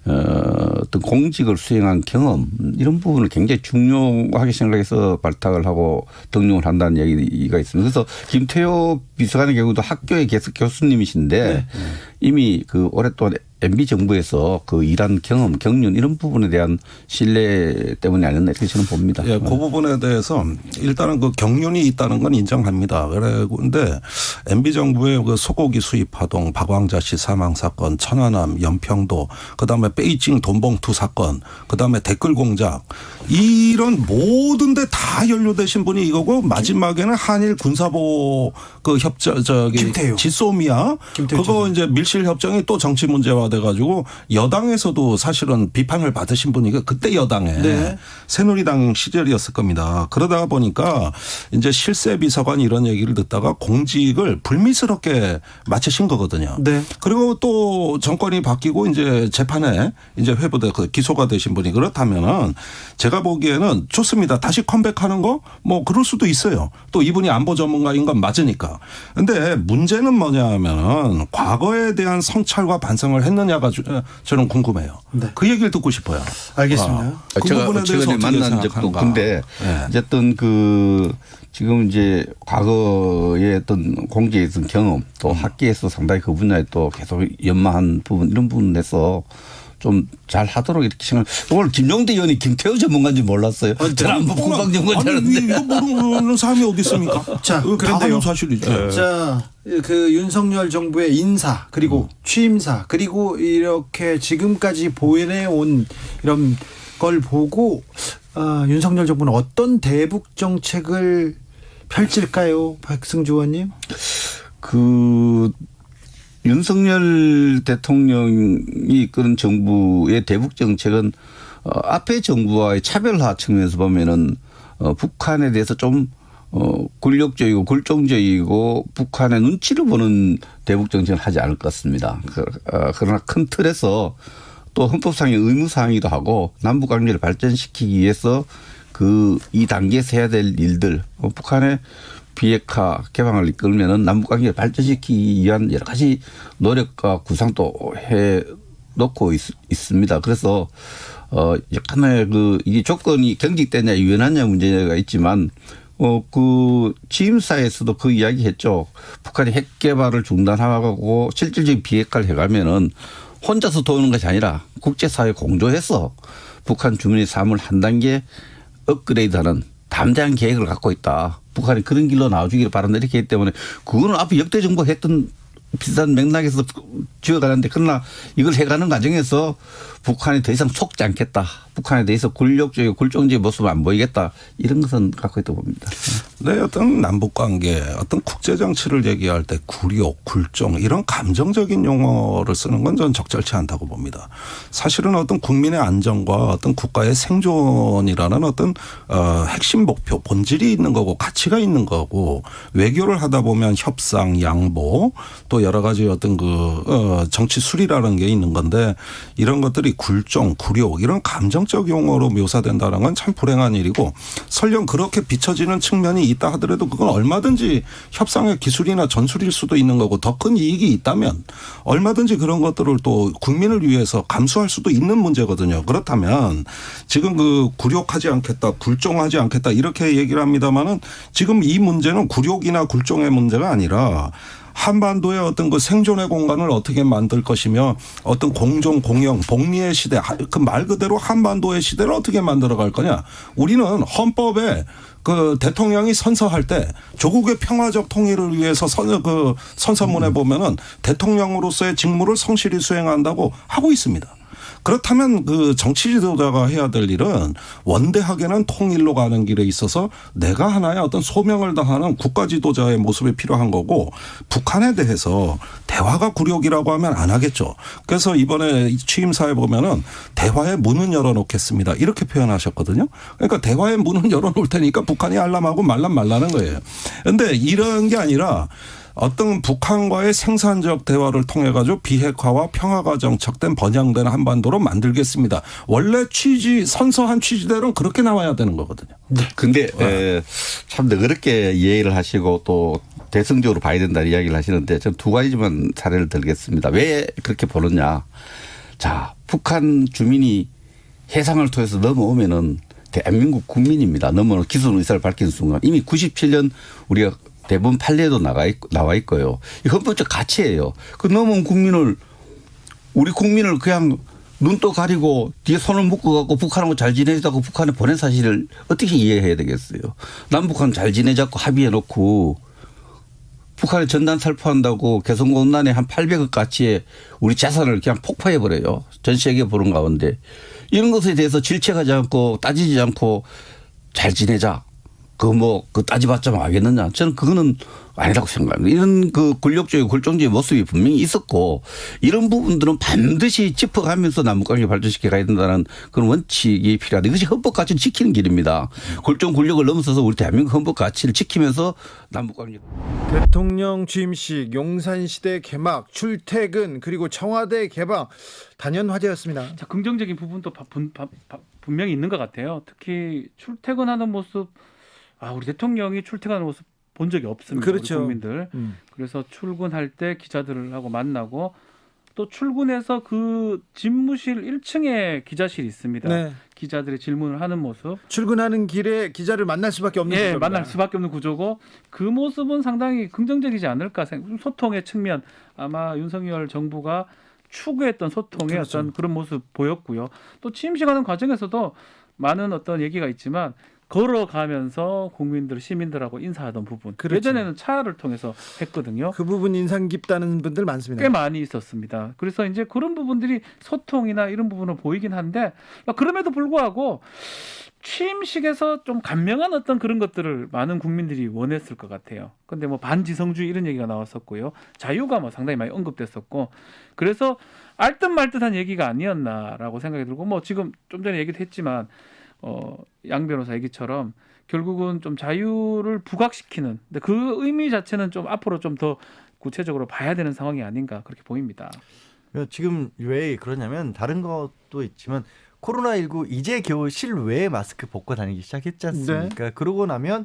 어떤 공직을 수행한 경험 이런 부분을 굉장히 중요하게 생각해서 발탁을 하고 등용을 한다는 얘기가 있습니다. 그래서 김태호 비서관의 경우도 학교의 교수님이신데 이미 오랫동안 MB 정부에서 일한 경험, 경륜 이런 부분에 대한 신뢰 때문이 아니었나 이렇게 저는 봅니다. 예, 그 부분에 대해서 일단은 경륜이 있다는 건 인정합니다. 그런데 MB 정부의 소고기 수입 파동, 박왕자 씨 사망 사건, 천안함, 연평도, 그다음에 베이징 돈봉투 사건, 그다음에 댓글 공작 이런 모든 데 다 연루되신 분이 이거고 마지막에는 한일 군사보호 협정 지소미아 그거 이제 밀실 협정이 또 정치 문제화 돼가지고 여당에서도 사실은 비판을 받으신 분이 그때 여당에 새누리당 시절이었을 겁니다. 그러다 보니까 이제 실세 비서관 이런 얘기를 듣다가 공직을 불미스럽게 마치신 거거든요. 네. 그리고 또 정권이 바뀌고 이제 재판에 이제 회부돼 기소가 되신 분이 그렇다면은 제가 보기에는 좋습니다. 다시 컴백하는 거 뭐 그럴 수도 있어요. 또 이분이 안보 전문가인 건 맞으니까. 근데 문제는 뭐냐 하면은 과거에 대한 성찰과 반성을 했는 있느냐가 저는 궁금해요. 네. 그 얘기를 듣고 싶어요. 알겠습니다. 그 제가 부분에 대해서 최근에 어떻게 만난 적도 생각하는가. 근데 네. 어쨌든 지금 이제 과거의 어떤 공직에 있던 경험 또 학계에서 상당히 그 분야에 또 계속 연마한 부분 이런 부분에서 좀 잘 하도록 이렇게 생각. 오늘 김용대 의원이 김태우 전문가인지 몰랐어요. 저는 안보 국방 전문가인 줄 아니 알았는데. 이거 모르는 사람이 어디 있습니까? 자, 다 그런데요. 아는 사실이죠. 자, 그 윤석열 정부의 인사 그리고 취임사 그리고 이렇게 지금까지 보내온 이런 걸 보고 윤석열 정부는 어떤 대북 정책을 펼칠까요, 박승주 의원님? 윤석열 대통령이 이끄는 정부의 대북 정책은 앞의 정부와의 차별화 측면에서 보면은 북한에 대해서 좀 굴욕적이고 굴종적이고 북한의 눈치를 보는 대북 정책을 하지 않을 것 같습니다. 그러나 큰 틀에서 또 헌법상의 의무사항이기도 하고 남북관계를 발전시키기 위해서 이 단계에서 해야 될 일들 북한의 비핵화 개방을 이끌면은 남북관계를 발전시키기 위한 여러 가지 노력과 구상도 해 놓고 있습니다. 그래서 약간의 이게 조건이 경직되냐 유연하냐 문제가 있지만 취임사에서도 그 이야기했죠. 북한이 핵 개발을 중단하고 실질적인 비핵화를 해가면은 혼자서 도우는 것이 아니라 국제사회 공조해서 북한 주민의 삶을 한 단계 업그레이드하는 담대한 계획을 갖고 있다. 북한이 그런 길로 나와주기를 바란다 이렇게 했기 때문에 그거는 앞에 역대 정부가 했던 비슷한 맥락에서 지어가는데 그러나 이걸 해가는 과정에서 북한이 더 이상 속지 않겠다. 북한에 대해서 굴욕적이고 굴종적인 모습을 안 보이겠다. 이런 것은 갖고 있다고 봅니다. 네, 어떤 남북관계, 어떤 국제정치를 얘기할 때 굴욕, 굴종 이런 감정적인 용어를 쓰는 건 저는 적절치 않다고 봅니다. 사실은 어떤 국민의 안정과 어떤 국가의 생존이라는 어떤 핵심 목표, 본질이 있는 거고 가치가 있는 거고 외교를 하다 보면 협상, 양보 또 여러 가지 어떤 정치 수리라는 게 있는 건데 이런 것들이 굴종, 굴욕 이런 감정적 용어로 묘사된다는 건 참 불행한 일이고 설령 그렇게 비춰지는 측면이 있다 하더라도 그건 얼마든지 협상의 기술이나 전술일 수도 있는 거고 더 큰 이익이 있다면 얼마든지 그런 것들을 또 국민을 위해서 감수할 수도 있는 문제거든요. 그렇다면 지금 굴욕하지 않겠다, 굴종하지 않겠다 이렇게 얘기를 합니다마는 지금 이 문제는 굴욕이나 굴종의 문제가 아니라 한반도의 어떤 생존의 공간을 어떻게 만들 것이며 어떤 공존 공영 복리의 시대 그 말 그대로 한반도의 시대를 어떻게 만들어갈 거냐. 우리는 헌법에 대통령이 선서할 때 조국의 평화적 통일을 위해서 선서문에 보면은 대통령으로서의 직무를 성실히 수행한다고 하고 있습니다. 그렇다면 정치 지도자가 해야 될 일은 원대하게는 통일로 가는 길에 있어서 내가 하나의 어떤 소명을 다하는 국가 지도자의 모습이 필요한 거고 북한에 대해서 대화가 굴욕이라고 하면 안 하겠죠. 그래서 이번에 취임사에 보면은 대화의 문은 열어놓겠습니다. 이렇게 표현하셨거든요. 그러니까 대화의 문은 열어놓을 테니까 북한이 알람하고 말라는 거예요. 그런데 이런 게 아니라 어떤 북한과의 생산적 대화를 통해 가지고 비핵화와 평화가 정착된 번영된 한반도로 만들겠습니다. 원래 선서한 취지대로는 그렇게 나와야 되는 거거든요. 근데 참 그렇게 이해를 하시고 또 대승적으로 봐야 된다는 이야기를 하시는데 저는 두 가지만 사례를 들겠습니다. 왜 그렇게 보느냐. 자, 북한 주민이 해상을 통해서 넘어오면은 대한민국 국민입니다. 넘어오는 기존 의사를 밝힌 순간 이미 97년 우리가 대법원 판례도 나와 있고요. 이 헌법적 가치예요. 넘어온 우리 국민을 그냥 눈도 가리고 뒤에 손을 묶어갖고 북한하고 잘 지내자고 북한에 보낸 사실을 어떻게 이해해야 되겠어요. 남북한 잘 지내자고 합의해놓고 북한에 전단 살포한다고 개성공단에 한 800억 가치의 우리 재산을 그냥 폭파해버려요. 전 세계 보는 가운데. 이런 것에 대해서 질책하지 않고 따지지 않고 잘 지내자. 따지봤자 하겠느냐. 저는 그거는 아니라고 생각합니다. 이런 굴욕적이고 굴종적인 모습이 분명히 있었고 이런 부분들은 반드시 짚어가면서 남북관계 발전시켜 가야 된다는 그런 원칙이 필요하다. 이것이 헌법 가치를 지키는 길입니다. 굴종굴욕을 넘어서서 우리 대한민국 헌법 가치를 지키면서 남북관계. 대통령 취임식, 용산시대 개막, 출퇴근 그리고 청와대 개방 단연 화제였습니다. 자, 긍정적인 부분도 분명히 있는 것 같아요. 특히 출퇴근하는 모습 우리 대통령이 출퇴근하는 모습 본 적이 없습니다. 그렇죠. 우리 국민들. 그래서 출근할 때 기자들하고 만나고 또 출근해서 그 집무실 1층에 기자실이 있습니다. 네. 기자들의 질문을 하는 모습. 출근하는 길에 기자를 만날 수밖에 없는 예, 구조입니다. 만날 수밖에 없는 구조고 그 모습은 상당히 긍정적이지 않을까 생각. 소통의 측면 아마 윤석열 정부가 추구했던 소통의 그렇죠. 어떤 그런 모습 보였고요. 또 취임식하는 과정에서도 많은 어떤 얘기가 있지만 걸어가면서 국민들, 시민들하고 인사하던 부분. 그렇죠. 예전에는 차를 통해서 했거든요. 그 부분 인상 깊다는 분들 많습니다. 꽤 많이 있었습니다. 그래서 이제 그런 부분들이 소통이나 이런 부분을 보이긴 한데 그럼에도 불구하고 취임식에서 좀 간명한 어떤 그런 것들을 많은 국민들이 원했을 것 같아요. 근데 뭐 반지성주의 이런 얘기가 나왔었고요. 자유가 뭐 상당히 많이 언급됐었고 그래서 알듯 말듯한 얘기가 아니었나라고 생각이 들고 뭐 지금 좀 전에 얘기도 했지만 양 변호사 얘기처럼 결국은 좀 자유를 부각시키는 근데 그 의미 자체는 좀 앞으로 좀 더 구체적으로 봐야 되는 상황이 아닌가 그렇게 보입니다. 지금 왜 그러냐면 다른 것도 있지만 코로나19 이제 겨우 실외 마스크 벗고 다니기 시작했지 않습니까? 그러고 나면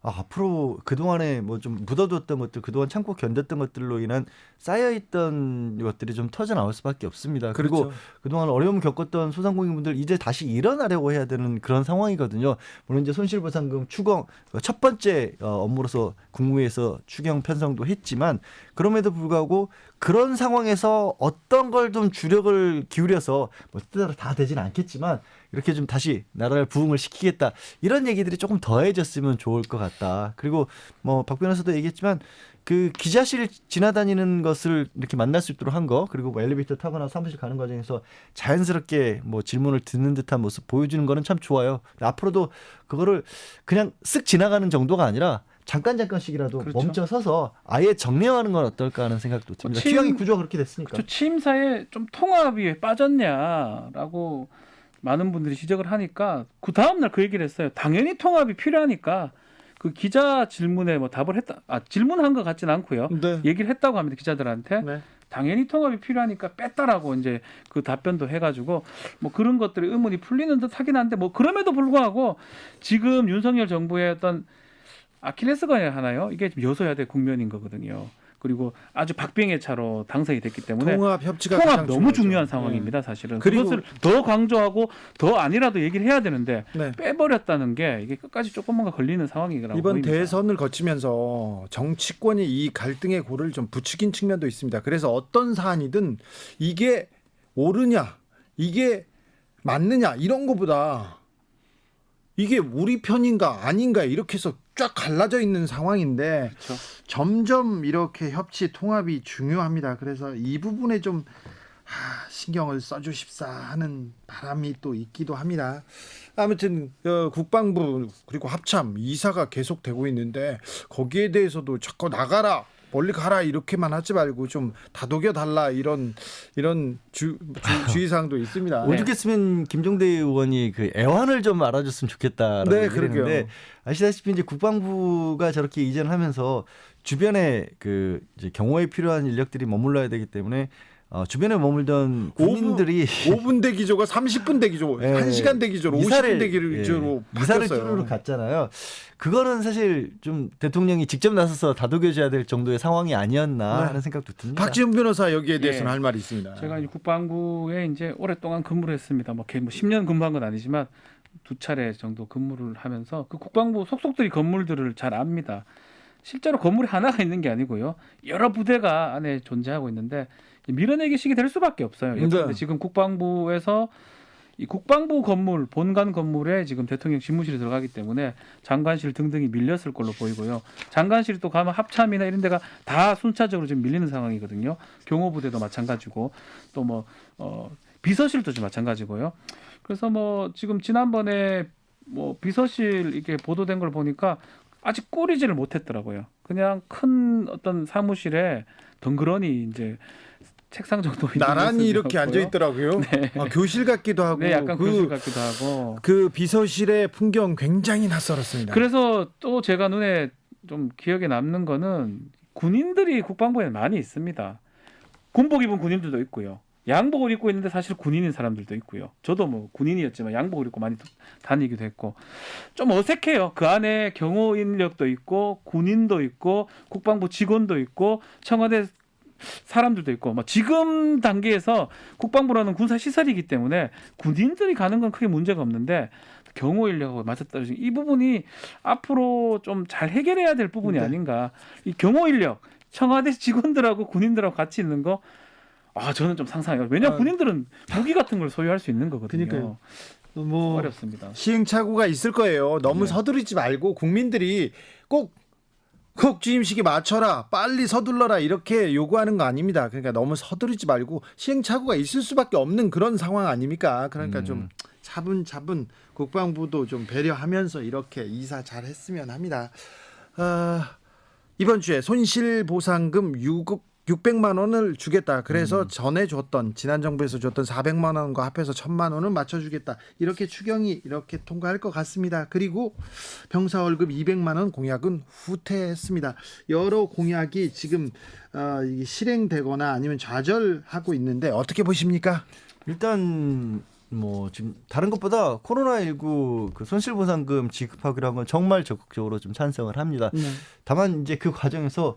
앞으로 그동안에 뭐 좀 묻어뒀던 것들, 그동안 참고 견뎠던 것들로 인한 쌓여있던 것들이 좀 터져 나올 수밖에 없습니다. 그리고 그렇죠. 그동안 어려움 겪었던 소상공인분들 이제 다시 일어나려고 해야 되는 그런 상황이거든요. 물론 이제 손실보상금 추경 첫 번째 업무로서 국무회에서 추경 편성도 했지만 그럼에도 불구하고 그런 상황에서 어떤 걸 좀 주력을 기울여서 뭐 뜻대로 다 되진 않겠지만 이렇게 좀 다시 나라를 부흥을 시키겠다 이런 얘기들이 조금 더해졌으면 좋을 것 같다. 그리고 뭐 박 변호사도 얘기했지만 그 기자실 지나다니는 것을 이렇게 만날 수 있도록 한 거 그리고 뭐 엘리베이터 타거나 사무실 가는 과정에서 자연스럽게 뭐 질문을 듣는 듯한 모습 보여주는 거는 참 좋아요. 앞으로도 그거를 그냥 쓱 지나가는 정도가 아니라 잠깐씩이라도 그렇죠. 멈춰 서서 아예 정리하는 건 어떨까 하는 생각도 듭니다. 취향의 구조가 그렇게 됐으니까. 취임사에 좀 통합이 왜 빠졌냐라고 많은 분들이 지적을 하니까 그 다음날 그 얘기를 했어요. 당연히 통합이 필요하니까 그 기자 질문에 뭐 답을 했다. 질문한 것 같지는 않고요. 네. 얘기를 했다고 합니다. 기자들한테. 네. 당연히 통합이 필요하니까 뺐다라고 이제 그 답변도 해가지고 뭐 그런 것들이 의문이 풀리는 듯 하긴 한데 뭐 그럼에도 불구하고 지금 윤석열 정부의 어떤 아킬레스건이 하나요? 이게 지금 여소야대 국면인 거거든요. 그리고 아주 박빙의 차로 당선이 됐기 때문에 통합 협치가 통합 가장 너무 중요하죠. 중요한 상황입니다. 사실은 그리고- 그것을 더 강조하고 더 아니라도 얘기를 해야 되는데 네. 빼버렸다는 게 이게 끝까지 조금만 걸리는 상황이라고 이번 보입니다. 대선을 거치면서 정치권이 이 갈등의 골을 좀 부추긴 측면도 있습니다. 그래서 어떤 사안이든 이게 옳으냐, 이게 맞느냐 이런 거보다 이게 우리 편인가 아닌가 이렇게 해서 쫙 갈라져 있는 상황인데 그렇죠. 점점 이렇게 협치 통합이 중요합니다. 그래서 이 부분에 좀 신경을 써주십사 하는 바람이 또 있기도 합니다. 아무튼 국방부 그리고 합참 이사가 계속되고 있는데 거기에 대해서도 자꾸 나가라 멀리 가라 이렇게만 하지 말고 좀 다독여 달라 이런 주의사항도 있습니다. 오죽했으면 김종대 의원이 그 애환을 좀 알아줬으면 좋겠다라고 네, 얘기를 했는데 그러게요. 아시다시피 이제 국방부가 저렇게 이전하면서 주변에 그 이제 경호에 필요한 인력들이 머물러야 되기 때문에 주변에 머물던 군인들이 5분 대기조가 30분 대기조, 예, 1시간 대기조로 50분 대기조로 이사를 바뀌었어요. 쭈르륵 갔잖아요. 그거는 사실 좀 대통령이 직접 나서서 다독여줘야 될 정도의 상황이 아니었나 네. 하는 생각도 듭니다. 박지훈 변호사 여기에 대해서는 예. 할 말이 있습니다. 제가 이제 국방부에 이제 오랫동안 근무를 했습니다. 뭐 10년 근무한 건 아니지만 2차례 정도 근무를 하면서 그 국방부 속속들이 건물들을 잘 압니다. 실제로 건물이 하나가 있는 게 아니고요. 여러 부대가 안에 존재하고 있는데 밀어내기식이 될 수밖에 없어요. 예컨대 네. 지금 국방부에서 이 국방부 건물, 본관 건물에 지금 대통령 집무실이 들어가기 때문에 장관실 등등이 밀렸을 걸로 보이고요. 장관실이 또 가면 합참이나 이런 데가 다 순차적으로 지금 밀리는 상황이거든요. 경호부대도 마찬가지고 또 뭐 비서실도 좀 마찬가지고요. 그래서 뭐 지금 지난번에 뭐 비서실 이렇게 보도된 걸 보니까 아직 꾸리지를 못했더라고요. 그냥 큰 어떤 사무실에 덩그러니 이제 책상 정도 있는 나란히 모습이었고요. 이렇게 앉아 있더라고요. 네. 교실 같기도 하고, 네, 약간 교실 같기도 하고. 그 비서실의 풍경 굉장히 낯설었습니다. 그래서 또 제가 눈에 좀 기억에 남는 거는 군인들이 국방부에 많이 있습니다. 군복 입은 군인들도 있고요. 양복을 입고 있는데 사실 군인인 사람들도 있고요. 저도 뭐 군인이었지만 양복을 입고 많이 다니기도 했고 좀 어색해요. 그 안에 경호 인력도 있고 군인도 있고 국방부 직원도 있고 청와대 사람들도 있고 뭐 지금 단계에서 국방부라는 군사 시설이기 때문에 군인들이 가는 건 크게 문제가 없는데 경호 인력하고 맞아떨어지는 이 부분이 앞으로 좀 잘 해결해야 될 부분이 네. 아닌가. 이 경호 인력 청와대 직원들하고 군인들하고 같이 있는 거 저는 좀 상상해요. 왜냐하면 군인들은 무기 같은 걸 소유할 수 있는 거거든요. 그러니까요. 뭐 어렵습니다. 시행착오가 있을 거예요. 너무 서두르지 말고 국민들이 꼭 취임식에 맞춰라, 빨리 서둘러라 이렇게 요구하는 거 아닙니다. 그러니까 너무 서두르지 말고 시행착오가 있을 수밖에 없는 그런 상황 아닙니까? 그러니까 좀 차분차분 국방부도 좀 배려하면서 이렇게 이사 잘 했으면 합니다. 이번 주에 손실보상금 600만 원을 주겠다. 그래서 전에 줬던 지난 정부에서 줬던 400만 원과 합해서 1000만 원을 맞춰주겠다. 이렇게 추경이 이렇게 통과할 것 같습니다. 그리고 병사 월급 200만 원 공약은 후퇴했습니다. 여러 공약이 지금 실행되거나 아니면 좌절하고 있는데 어떻게 보십니까? 일단 뭐 지금 다른 것보다 코로나19 그 손실보상금 지급하기로 한 건 정말 적극적으로 좀 찬성을 합니다. 다만 이제 그 과정에서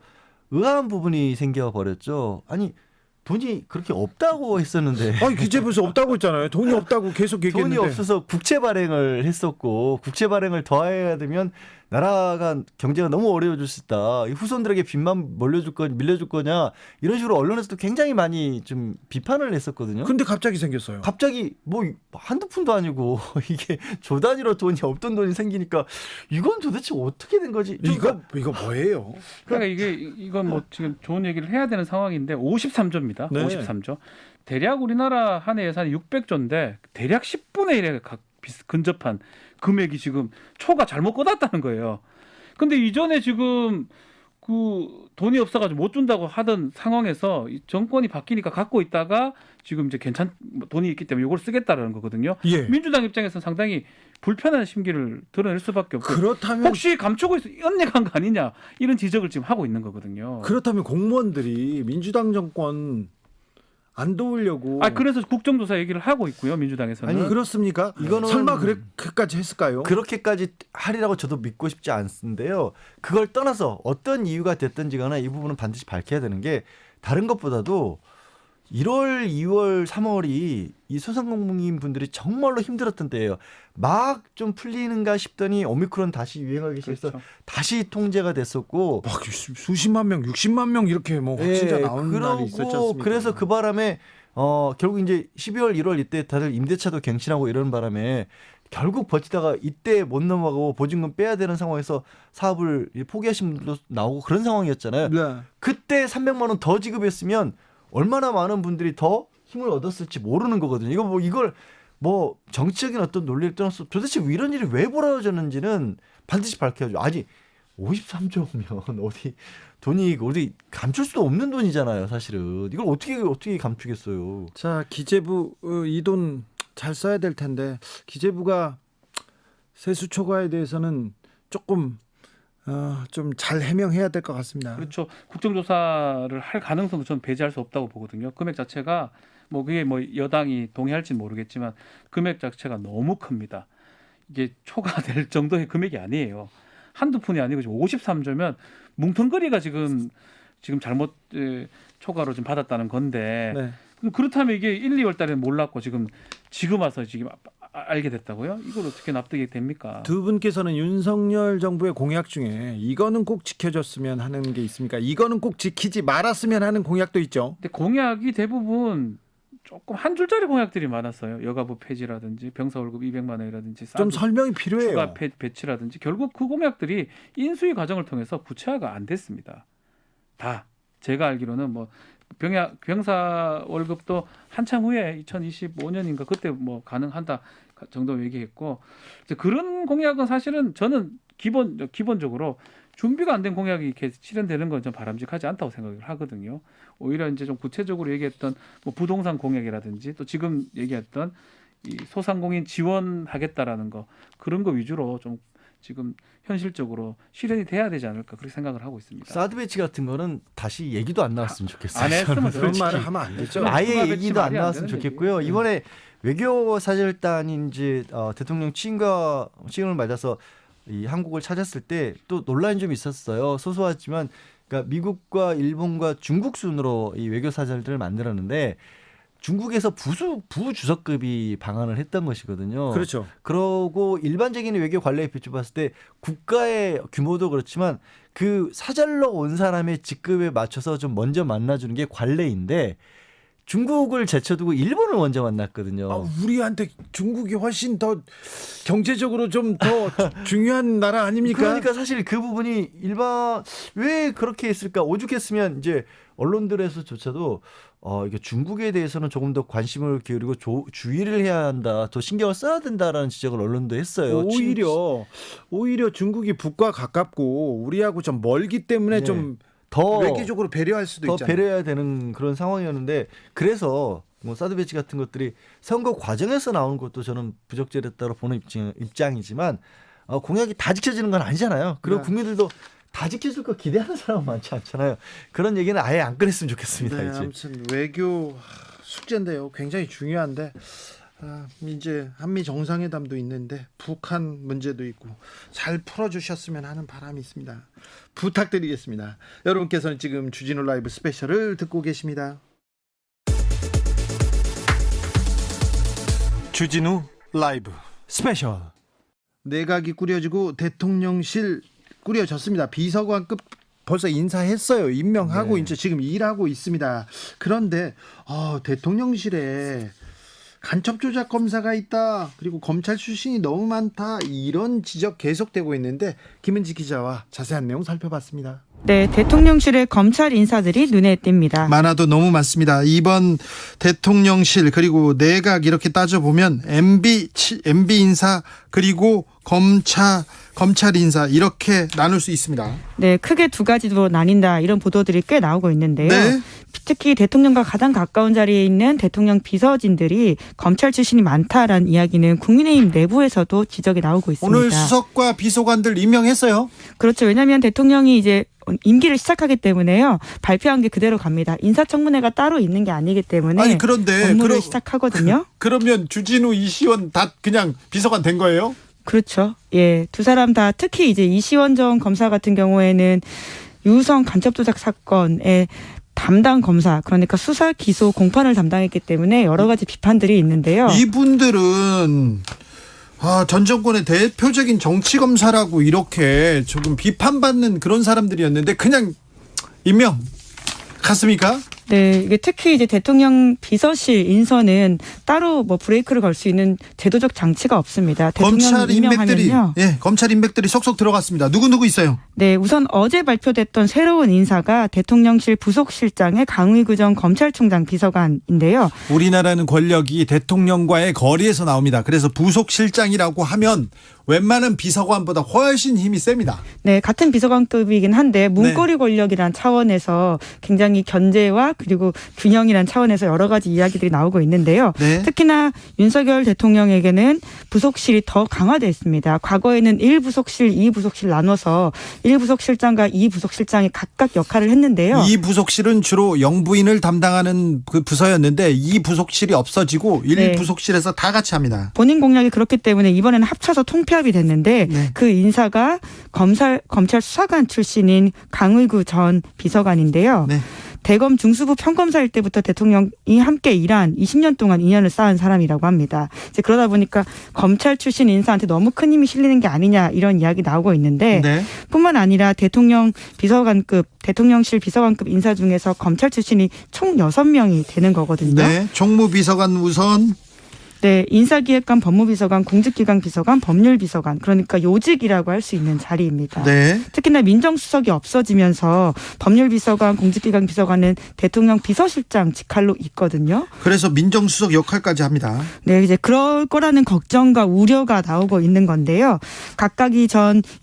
의아한 부분이 생겨버렸죠. 아니 돈이 그렇게 없다고 했었는데. 기재부에서 없다고 했잖아요. 돈이 없다고 계속 얘기했는데. 돈이 없어서 국채 발행을 했었고 국채 발행을 더 해야 되면 나라가 경제가 너무 어려워질 수 있다. 후손들에게 빚만 밀려줄 거냐 이런 식으로 언론에서도 굉장히 많이 좀 비판을 했었거든요. 근데 갑자기 생겼어요. 갑자기 뭐 한두 푼도 아니고 이게 조 단위로 돈이 없던 돈이 생기니까 이건 도대체 어떻게 된 거지? 이거 뭐예요? 그러니까 이건 뭐 지금 좋은 얘기를 해야 되는 상황인데 53조입니다. 네. 53조. 대략 우리나라 한 해 예산이 600조인데 대략 10분의 1에 근접한 금액이 지금 초가 잘못 꺼놨다는 거예요. 근데 이전에 지금 그 돈이 없어가지고 못 준다고 하던 상황에서 이 정권이 바뀌니까 갖고 있다가 지금 이제 돈이 있기 때문에 이걸 쓰겠다라는 거거든요. 예. 민주당 입장에서는 상당히 불편한 심기를 드러낼 수밖에 없고 그렇다면 혹시 감추고 있어 연내간 거 아니냐 이런 지적을 지금 하고 있는 거거든요. 그렇다면 공무원들이 민주당 정권 안 도우려고. 그래서 국정조사 얘기를 하고 있고요, 민주당에서는. 아니 그렇습니까? 이거는 설마 그렇게까지 했을까요? 그렇게까지 하리라고 저도 믿고 싶지 않은데요. 그걸 떠나서 어떤 이유가 됐든지 간에 이 부분은 반드시 밝혀야 되는 게 다른 것보다도 1월, 2월, 3월이 이 소상공인 분들이 정말로 힘들었던 때예요. 막 좀 풀리는가 싶더니 오미크론 다시 유행하기 시작해서 그렇죠. 다시 통제가 됐었고 막 수십만 명, 60만 명 이렇게 뭐 확진자 나오는 날이 있었지 않습니까? 그래서 그 바람에 결국 이제 12월, 1월 이때 다들 임대차도 갱신하고 이런 바람에 결국 버티다가 이때 못 넘어가고 보증금 빼야 되는 상황에서 사업을 포기하신 분도 나오고 그런 상황이었잖아요. 네. 그때 300만 원 더 지급했으면 얼마나 많은 분들이 더 힘을 얻었을지 모르는 거거든요. 이걸 정치적인 어떤 논리를 떠나서 도대체 이런 일이 왜 벌어졌는지는 반드시 밝혀야죠. 아니 53조면 어디 감출 수도 없는 돈이잖아요, 사실은. 이걸 어떻게 감추겠어요. 자, 기재부 이 돈 잘 써야 될 텐데 기재부가 세수 초과에 대해서는 조금 좀 잘 해명해야 될 것 같습니다. 그렇죠. 국정조사를 할 가능성도 저는 배제할 수 없다고 보거든요. 금액 자체가 그게 여당이 동의할지는 모르겠지만 금액 자체가 너무 큽니다. 이게 초과될 정도의 금액이 아니에요. 한두 푼이 아니고 지금 53조면 뭉텅거리가 지금 잘못 초과로 좀 받았다는 건데 네. 그렇다면 이게 1, 2월 달에는 몰랐고 지금 와서 지금 알게 됐다고요? 이걸 어떻게 납득이 됩니까? 두 분께서는 윤석열 정부의 공약 중에 이거는 꼭 지켜줬으면 하는 게 있습니까? 이거는 꼭 지키지 말았으면 하는 공약도 있죠. 근데 공약이 대부분 조금 한 줄짜리 공약들이 많았어요. 여가부 폐지라든지 병사 월급 200만 원이라든지 좀 설명이 필요해요. 추가 배치라든지 결국 그 공약들이 인수위 과정을 통해서 구체화가 안 됐습니다. 다 제가 알기로는 병사 월급도 한참 후에 2025년인가 그때 가능한다 정도 얘기했고 그런 공약은 사실은 저는 기본적으로 준비가 안 된 공약이 이렇게 실현되는 건 좀 바람직하지 않다고 생각을 하거든요. 오히려 이제 좀 구체적으로 얘기했던 부동산 공약이라든지 또 지금 얘기했던 이 소상공인 지원하겠다라는 거 그런 거 위주로 좀 지금 현실적으로 실현이 돼야 되지 않을까 그렇게 생각을 하고 있습니다. 사드 배치 같은 거는 다시 얘기도 안 나왔으면 좋겠어요. 안 했으면 그런 말을 하면 안 되죠. 아예 얘기도 안 나왔으면 되는 좋겠고요. 얘기. 이번에 외교사절단인지 대통령 취임을 맞아서 이 한국을 찾았을 때 또 논란이 좀 있었어요. 소소하지만 그러니까 미국과 일본과 중국 순으로 이 외교 사절들을 만들었는데 중국에서 부주석급이 방한을 했던 것이거든요. 그렇죠. 그러고 일반적인 외교 관례에 비춰봤을 때 국가의 규모도 그렇지만 그 사절로 온 사람의 직급에 맞춰서 좀 먼저 만나주는 게 관례인데 중국을 제쳐두고 일본을 먼저 만났거든요. 아, 우리한테 중국이 훨씬 더 경제적으로 좀 더 중요한 나라 아닙니까? 그러니까 사실 그 부분이 왜 그렇게 했을까? 오죽했으면 이제 언론들에서조차도 이게 중국에 대해서는 조금 더 관심을 기울이고 주의를 해야 한다, 더 신경을 써야 된다라는 지적을 언론도 했어요. 오히려 중국이 북과 가깝고 우리하고 좀 멀기 때문에 네. 좀 더 외교적으로 배려할 수도 더 있잖아요. 배려해야 되는 그런 상황이었는데 그래서 뭐 사드 배치 같은 것들이 선거 과정에서 나오는 것도 저는 부적절했다고 보는 입장이지만 공약이 다 지켜지는 건 아니잖아요. 그리고 네. 국민들도 다 지켜줄 거 기대하는 사람은 많지 않잖아요. 그런 얘기는 아예 안 꺼냈으면 좋겠습니다. 네, 이제. 아무튼 외교 숙제인데요. 굉장히 중요한데 이제 한미 정상회담도 있는데 북한 문제도 있고 잘 풀어주셨으면 하는 바람이 있습니다. 부탁드리겠습니다. 여러분께서는 지금 주진우 라이브 스페셜을 듣고 계십니다. 주진우 라이브 스페셜. 내각이 꾸려지고 대통령실 꾸려졌습니다. 비서관급 벌써 인사했어요. 임명하고 네. 이제 지금 일하고 있습니다. 그런데 대통령실에 간첩 조작 검사가 있다. 그리고 검찰 출신이 너무 많다. 이런 지적 계속되고 있는데 김은지 기자와 자세한 내용 살펴봤습니다. 네, 대통령실의 검찰 인사들이 눈에 띈니다. 많아도 너무 많습니다. 이번 대통령실 그리고 내각 이렇게 따져보면 MB 인사 그리고 검찰 인사 이렇게 나눌 수 있습니다. 네, 크게 두 가지로 나뉜다 이런 보도들이 꽤 나오고 있는데요. 네. 특히 대통령과 가장 가까운 자리에 있는 대통령 비서진들이 검찰 출신이 많다라는 이야기는 국민의힘 내부에서도 지적이 나오고 있습니다. 오늘 수석과 비서관들 임명했어요. 그렇죠. 왜냐하면 대통령이 이제 임기를 시작하기 때문에요. 발표한 게 그대로 갑니다. 인사청문회가 따로 있는 게 아니기 때문에 아니 그런데 업무를 시작하거든요. 그러면 주진우 이시원 다 그냥 비서관 된 거예요? 그렇죠. 예, 두 사람 다 특히 이제 이시원 전 검사 같은 경우에는 유성 간첩 조작 사건의 담당 검사, 그러니까 수사, 기소, 공판을 담당했기 때문에 여러 가지 비판들이 있는데요. 이분들은 전 정권의 대표적인 정치 검사라고 이렇게 조금 비판받는 그런 사람들이었는데 그냥 임명 갔습니까? 네, 이게 특히 이제 대통령 비서실 인선은 따로 뭐 브레이크를 걸 수 있는 제도적 장치가 없습니다. 대통령 임명하면요. 검찰 인맥들이 속속 들어갔습니다. 누구 있어요? 네, 우선 어제 발표됐던 새로운 인사가 대통령실 부속실장의 강의구 전 검찰총장 비서관인데요. 우리나라는 권력이 대통령과의 거리에서 나옵니다. 그래서 부속실장이라고 하면 웬만한 비서관보다 훨씬 힘이 셉니다. 네, 같은 비서관급이긴 한데 문고리 권력이란 차원에서 굉장히 견제와 그리고 균형이란 차원에서 여러 가지 이야기들이 나오고 있는데요. 네. 특히나 윤석열 대통령에게는 부속실이 더 강화됐습니다. 과거에는 1부속실, 2부속실 나눠서 1부속실장과 2부속실장이 각각 역할을 했는데요. 2부속실은 주로 영부인을 담당하는 그 부서였는데 2부속실이 없어지고 1부속실에서 다 같이 합니다. 본인 공약이 그렇기 때문에 이번에는 합쳐서 통폐합이 됐는데 그 인사가 검찰 수사관 출신인 강의구 전 비서관인데요. 네. 대검 중수부 평검사일 때부터 대통령이 함께 일한 20년 동안 인연을 쌓은 사람이라고 합니다. 이제 그러다 보니까 검찰 출신 인사한테 너무 큰 힘이 실리는 게 아니냐 이런 이야기 나오고 있는데 뿐만 아니라 대통령실 비서관급 인사 중에서 검찰 출신이 총 6명이 되는 거거든요. 네, 총무비서관 우선. 네, 인사기획관, 법무비서관, 공직기강 비서관, 법률비서관, 그러니까 요직이라고 할 수 있는 자리입니다. 네. 특히나 민정수석이 없어지면서 법률비서관, 공직기강 비서관은 대통령 비서실장 직할로 있거든요. 그래서 민정수석 역할까지 합니다. 네, 이제 그럴 거라는 걱정과 우려가 나오고 있는 건데요. 각각이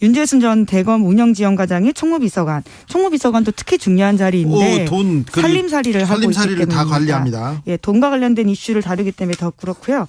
윤재순 전 대검 운영지원과장이 총무비서관도 특히 중요한 자리인데 살림살이를 하고 있기 때문입니다. 다 관리합니다. 예, 돈과 관련된 이슈를 다루기 때문에 더 그렇고요.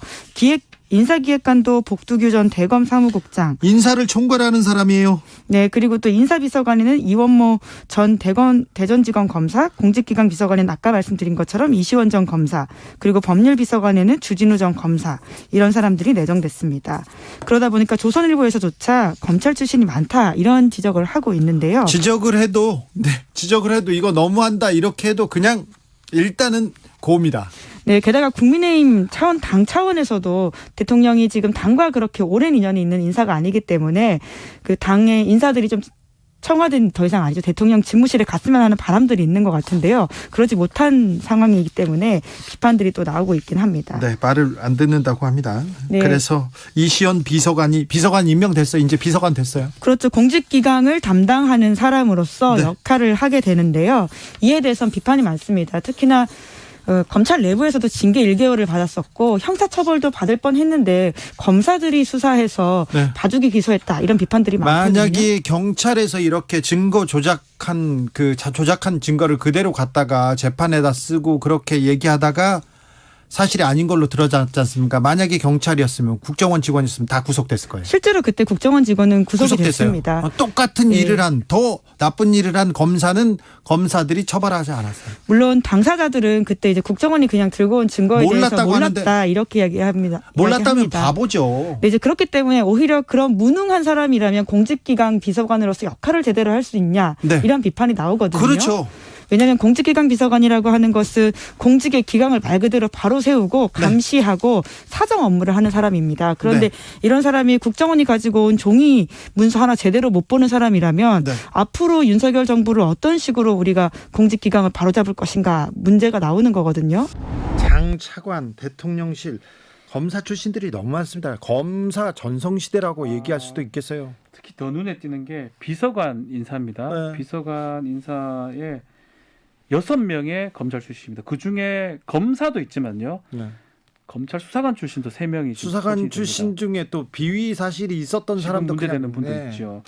인사기획관도 복두규 전 대검 사무국장, 인사를 총괄하는 사람이에요. 네, 그리고 또 인사비서관에는 이원모 전 대전지검 검사, 공직기강 비서관에는 아까 말씀드린 것처럼 이시원 전 검사, 그리고 법률비서관에는 주진우 전 검사, 이런 사람들이 내정됐습니다. 그러다 보니까 조선일보에서조차 검찰 출신이 많다 이런 지적을 하고 있는데요. 지적을 해도 이거 너무한다 이렇게 해도 그냥 일단은 고입니다. 네, 게다가 국민의힘 당 차원에서도 대통령이 지금 당과 그렇게 오랜 인연이 있는 인사가 아니기 때문에 그 당의 인사들이 좀 청와대는 더 이상 아니죠. 대통령 집무실에 갔으면 하는 바람들이 있는 것 같은데요. 그러지 못한 상황이기 때문에 비판들이 또 나오고 있긴 합니다. 네, 말을 안 듣는다고 합니다. 네. 그래서 이시연 비서관 임명됐어요. 이제 비서관 됐어요. 그렇죠. 공직기강을 담당하는 사람으로서 네. 역할을 하게 되는데요. 이에 대해서는 비판이 많습니다. 특히나 검찰 내부에서도 징계 1개월을 받았었고 형사처벌도 받을 뻔했는데 검사들이 수사해서 네. 봐주기 기소했다 이런 비판들이 많거든요. 만약에 경찰에서 이렇게 증거 조작한 증거를 그대로 갖다가 재판에다 쓰고 그렇게 얘기하다가 사실이 아닌 걸로 드러났지 않습니까? 만약에 경찰이었으면 국정원 직원이었으면 다 구속됐을 거예요. 실제로 그때 국정원 직원은 구속이 됐습니다. 똑같은 네. 일을 한 더 나쁜 일을 한 검사들이 처벌하지 않았어요. 물론 당사자들은 그때 이제 국정원이 그냥 들고 온 증거에 대해서 몰랐다고 몰랐다 이렇게 이야기합니다. 몰랐다면 이야기합니다. 바보죠. 네, 이제 그렇기 때문에 오히려 그런 무능한 사람이라면 공직기강 비서관으로서 역할을 제대로 할 수 있냐 네. 이런 비판이 나오거든요. 그렇죠. 왜냐하면 공직기강 비서관이라고 하는 것은 공직의 기강을 말 그대로 바로 세우고 감시하고 사정 업무를 하는 사람입니다. 그런데 네. 이런 사람이 국정원이 가지고 온 종이 문서 하나 제대로 못 보는 사람이라면 네. 앞으로 윤석열 정부를 어떤 식으로 우리가 공직기강을 바로잡을 것인가 문제가 나오는 거거든요. 장차관, 대통령실, 검사 출신들이 너무 많습니다. 검사 전성시대라고 얘기할 수도 있겠어요. 특히 더 눈에 띄는 게 비서관 인사입니다. 네. 비서관 인사에 6명의 검찰 출신입니다. 그중에 검사도 있지만요. 네. 검찰 수사관 출신도 3명이 수사관 출신 중에 또 비위 사실이 있었던 사람도 문제되는 그냥, 분도 있죠.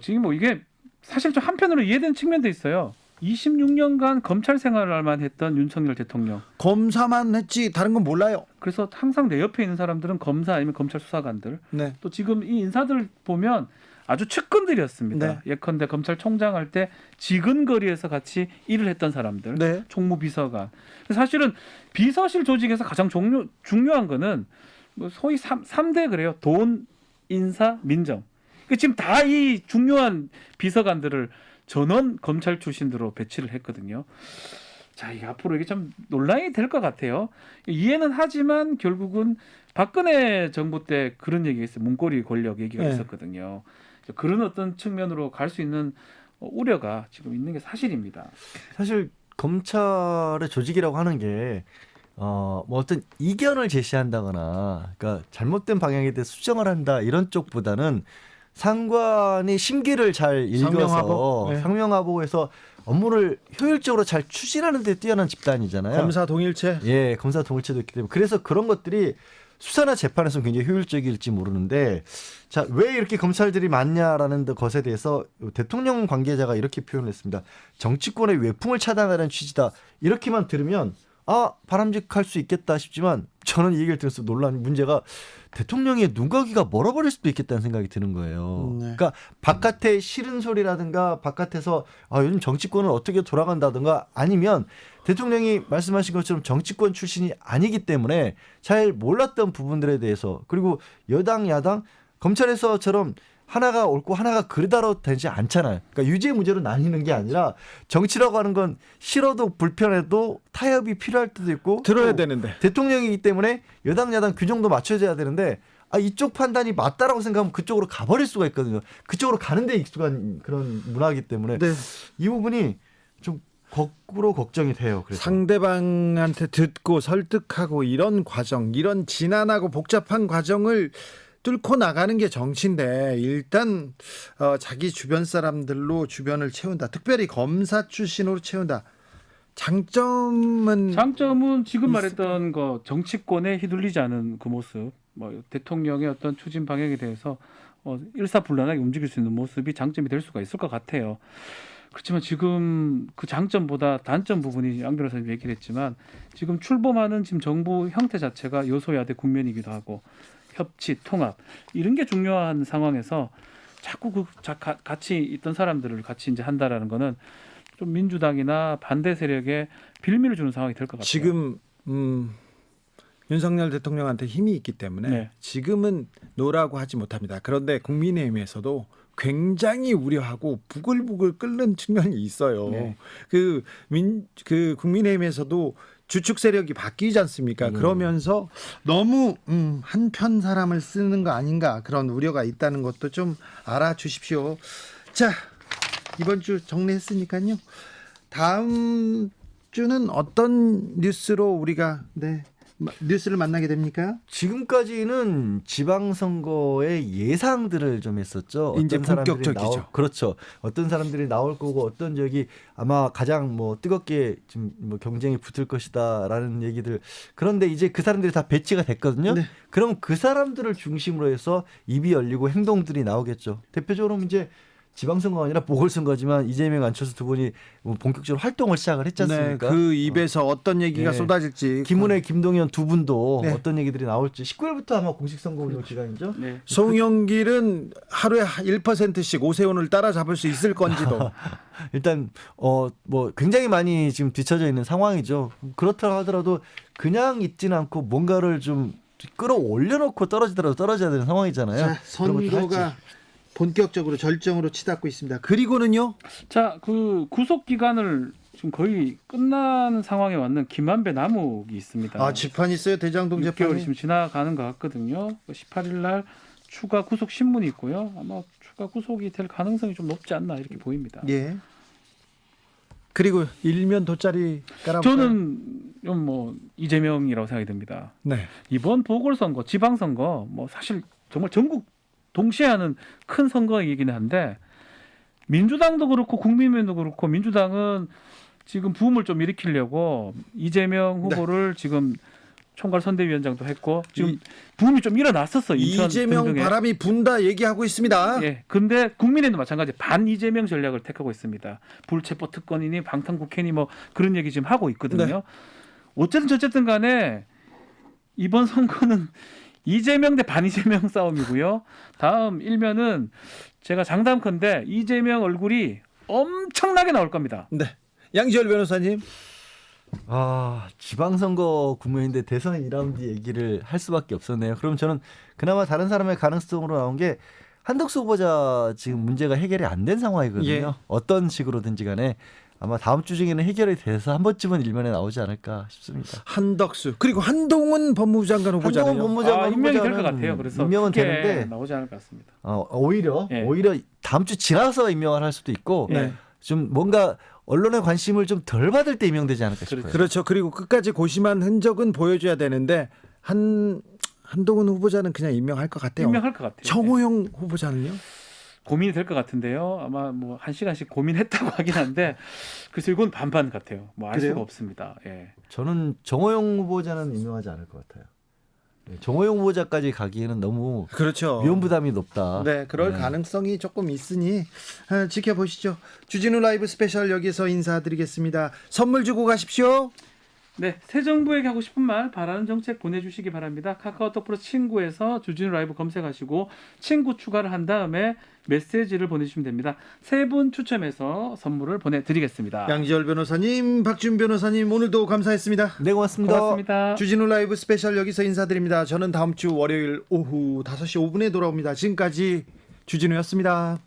지금 뭐 이게 사실 좀 한편으로 이해되는 측면도 있어요. 26년간 검찰 생활만 했던 윤석열 대통령. 검사만 했지 다른 건 몰라요. 그래서 항상 내 옆에 있는 사람들은 검사 아니면 검찰 수사관들. 네. 또 지금 이 인사들 보면 아주 측근들이었습니다. 네. 예컨대 검찰총장 할 때 지근거리에서 같이 일을 했던 사람들. 네. 총무비서관. 사실은 비서실 조직에서 가장 중요한 거는 뭐 소위 3대 그래요. 돈, 인사, 민정. 지금 다 이 중요한 비서관들을 전원 검찰 출신으로 배치를 했거든요. 자, 이게 앞으로 이게 좀 논란이 될 것 같아요. 이해는 하지만 결국은 박근혜 정부 때 그런 얘기가 있어요. 문고리 권력 얘기가 네. 있었거든요. 그런 어떤 측면으로 갈 수 있는 우려가 지금 있는 게 사실입니다. 사실 검찰의 조직이라고 하는 게 뭐 어떤 이견을 제시한다거나 그러니까 잘못된 방향에 대해 수정을 한다 이런 쪽보다는 상관이 심기를 잘 읽어서 상명하복. 네. 상명하복해서 업무를 효율적으로 잘 추진하는 데 뛰어난 집단이잖아요. 검사 동일체. 예, 검사 동일체도 있기 때문에 그래서 그런 것들이 수사나 재판에서 굉장히 효율적일지 모르는데 자, 왜 이렇게 검찰들이 많냐라는 것에 대해서 대통령 관계자가 이렇게 표현을 했습니다. 정치권의 외풍을 차단하는 취지다. 이렇게만 들으면 바람직할 수 있겠다 싶지만 저는 이 얘기를 들어서 놀란 문제가 대통령의 눈가귀가 멀어버릴 수도 있겠다는 생각이 드는 거예요. 네. 그러니까 바깥에 싫은 소리라든가 바깥에서 요즘 정치권은 어떻게 돌아간다든가 아니면 대통령이 말씀하신 것처럼 정치권 출신이 아니기 때문에 잘 몰랐던 부분들에 대해서 그리고 여당 야당 검찰에서처럼 하나가 옳고 하나가 그르다로 되지 않잖아요. 그러니까 유죄 무죄로 나뉘는 게 아니라 정치라고 하는 건 싫어도 불편해도 타협이 필요할 때도 있고 들어야 되는데 대통령이기 때문에 여당 야당 규정도 맞춰져야 되는데 이쪽 판단이 맞다라고 생각하면 그쪽으로 가버릴 수가 있거든요. 그쪽으로 가는 데 익숙한 그런 문화이기 때문에 네. 이 부분이 좀 거꾸로 걱정이 돼요. 그래서. 상대방한테 듣고 설득하고 이런 과정, 이런 지난하고 복잡한 과정을 뚫고 나가는 게 정치인데 일단 자기 주변 사람들로 주변을 채운다. 특별히 검사 출신으로 채운다. 장점은 지금 말했던 거 정치권에 휘둘리지 않은 그 모습, 뭐 대통령의 어떤 추진 방향에 대해서 일사불란하게 움직일 수 있는 모습이 장점이 될 수가 있을 것 같아요. 그렇지만 지금 그 장점보다 단점 부분이 양 변호사님 얘기를 했지만 지금 출범하는 지금 정부 형태 자체가 여소야대 국면이기도 하고 협치, 통합 이런 게 중요한 상황에서 자꾸 같이 있던 사람들을 같이 이제 한다라는 거는 좀 민주당이나 반대 세력에 빌미를 주는 상황이 될 것 같아요. 지금 윤석열 대통령한테 힘이 있기 때문에 네. 지금은 노라고 하지 못합니다. 그런데 국민의힘에서도 굉장히 우려하고 부글부글 끓는 측면이 있어요. 네. 그 국민의힘에서도 주축 세력이 바뀌지 않습니까? 그러면서 너무 한편 사람을 쓰는 거 아닌가 그런 우려가 있다는 것도 좀 알아주십시오. 자, 이번 주 정리했으니까요. 다음 주는 어떤 뉴스로 우리가 뉴스를 만나게 됩니까? 지금까지는 지방선거의 예상들을 좀 했었죠. 이제 어떤 사람들이 본격적이죠. 그렇죠. 어떤 사람들이 나올 거고 어떤 적이 아마 가장 뭐 뜨겁게 좀 뭐 경쟁이 붙을 것이다라는 얘기들. 그런데 이제 그 사람들이 다 배치가 됐거든요. 네. 그럼 그 사람들을 중심으로 해서 입이 열리고 행동들이 나오겠죠. 대표적으로 이제 지방선거가 아니라 보궐선거지만 이재명, 안철수 두 분이 본격적으로 활동을 시작을 했지 않습니까? 네, 그 입에서 어떤 얘기가 네. 쏟아질지. 김은혜, 김동연 두 분도 네. 어떤 얘기들이 나올지 19일부터 아마 공식 선거 운영 기간이죠. 네. 송영길은 하루에 1%씩 오세훈을 따라잡을 수 있을 건지도. 일단 뭐 굉장히 많이 지금 뒤처져 있는 상황이죠. 그렇다 하더라도 그냥 있지는 않고 뭔가를 좀 끌어올려놓고 떨어지더라도 떨어져야 되는 상황이잖아요. 자, 선거가 본격적으로 절정으로 치닫고 있습니다. 그리고는요. 자, 그 구속 기간을 지금 거의 끝난 상황에 왔는 김한배 남욱이 있습니다. 아, 재판 있어요. 대장동 6개월이 재판이. 지금 지나가는 것 같거든요. 18일 날 추가 구속 신문이 있고요. 아마 추가 구속이 될 가능성이 좀 높지 않나 이렇게 보입니다. 예. 그리고 일면 돗자리 깔아볼까요? 저는 뭐 이재명이라고 생각이 듭니다. 네. 이번 보궐선거, 지방선거 뭐 사실 정말 전국 동시에 하는 큰 선거이긴 한데 민주당도 그렇고 국민의힘도 그렇고 민주당은 지금 부음을 좀 일으키려고 이재명 후보를 지금 총괄 선대위원장도 했고 지금 부음이 좀 일어났었어. 인천 이재명 등등에. 바람이 분다 얘기하고 있습니다. 예. 근데 국민의힘도 마찬가지 반 이재명 전략을 택하고 있습니다. 불체포 특권이니 방탄국회니 뭐 그런 얘기 지금 하고 있거든요. 네. 어쨌든 간에 이번 선거는 이재명 대 반이재명 싸움이고요. 다음 일면은 제가 장담컨대 이재명 얼굴이 엄청나게 나올 겁니다. 네. 양지열 변호사님. 지방선거 국면인데 대선 2라운드 얘기를 할 수밖에 없었네요. 그럼 저는 그나마 다른 사람의 가능성으로 나온 게 한덕수 후보자 지금 문제가 해결이 안 된 상황이거든요. 예. 어떤 식으로든지 간에 아마 다음 주 중에는 해결이 돼서 한 번쯤은 일면에 나오지 않을까 싶습니다. 한덕수 그리고 한동훈 법무부 장관 후보자네요. 한동훈 법무장관 임명이 될 것 후보자는 같아요. 그래서 임명은 크게 되는데 나오지 않을 것 같습니다. 오히려 다음 주 지나서 임명을 할 수도 있고 네. 좀 뭔가 언론의 관심을 좀 덜 받을 때 임명되지 않을까 싶어요. 그렇죠. 그리고 끝까지 고심한 흔적은 보여줘야 되는데 한동훈 후보자는 그냥 임명할 것 같아요. 임명할 것 같아요. 정호영 후보자는요? 고민이 될 것 같은데요. 아마 뭐 1시간씩 고민했다고 하긴 한데 그래서 이건 반반 같아요. 뭐 알 그래요? 수가 없습니다. 예. 저는 정호영 후보자는 임명하지 않을 것 같아요. 정호영 후보자까지 가기에는 너무 그렇죠. 위험 부담이 높다. 네, 그럴 가능성이 조금 있으니 지켜보시죠. 주진우 라이브 스페셜 여기서 인사드리겠습니다. 선물 주고 가십시오. 네, 새 정부에게 하고 싶은 말, 바라는 정책 보내주시기 바랍니다. 카카오톡 프로 친구에서 주진우 라이브 검색하시고 친구 추가를 한 다음에 메시지를 보내주시면 됩니다. 3분 추첨해서 선물을 보내드리겠습니다. 양지열 변호사님, 박준 변호사님 오늘도 감사했습니다. 네, 고맙습니다. 고맙습니다. 주진우 라이브 스페셜 여기서 인사드립니다. 저는 다음 주 월요일 오후 5시 5분에 돌아옵니다. 지금까지 주진우였습니다.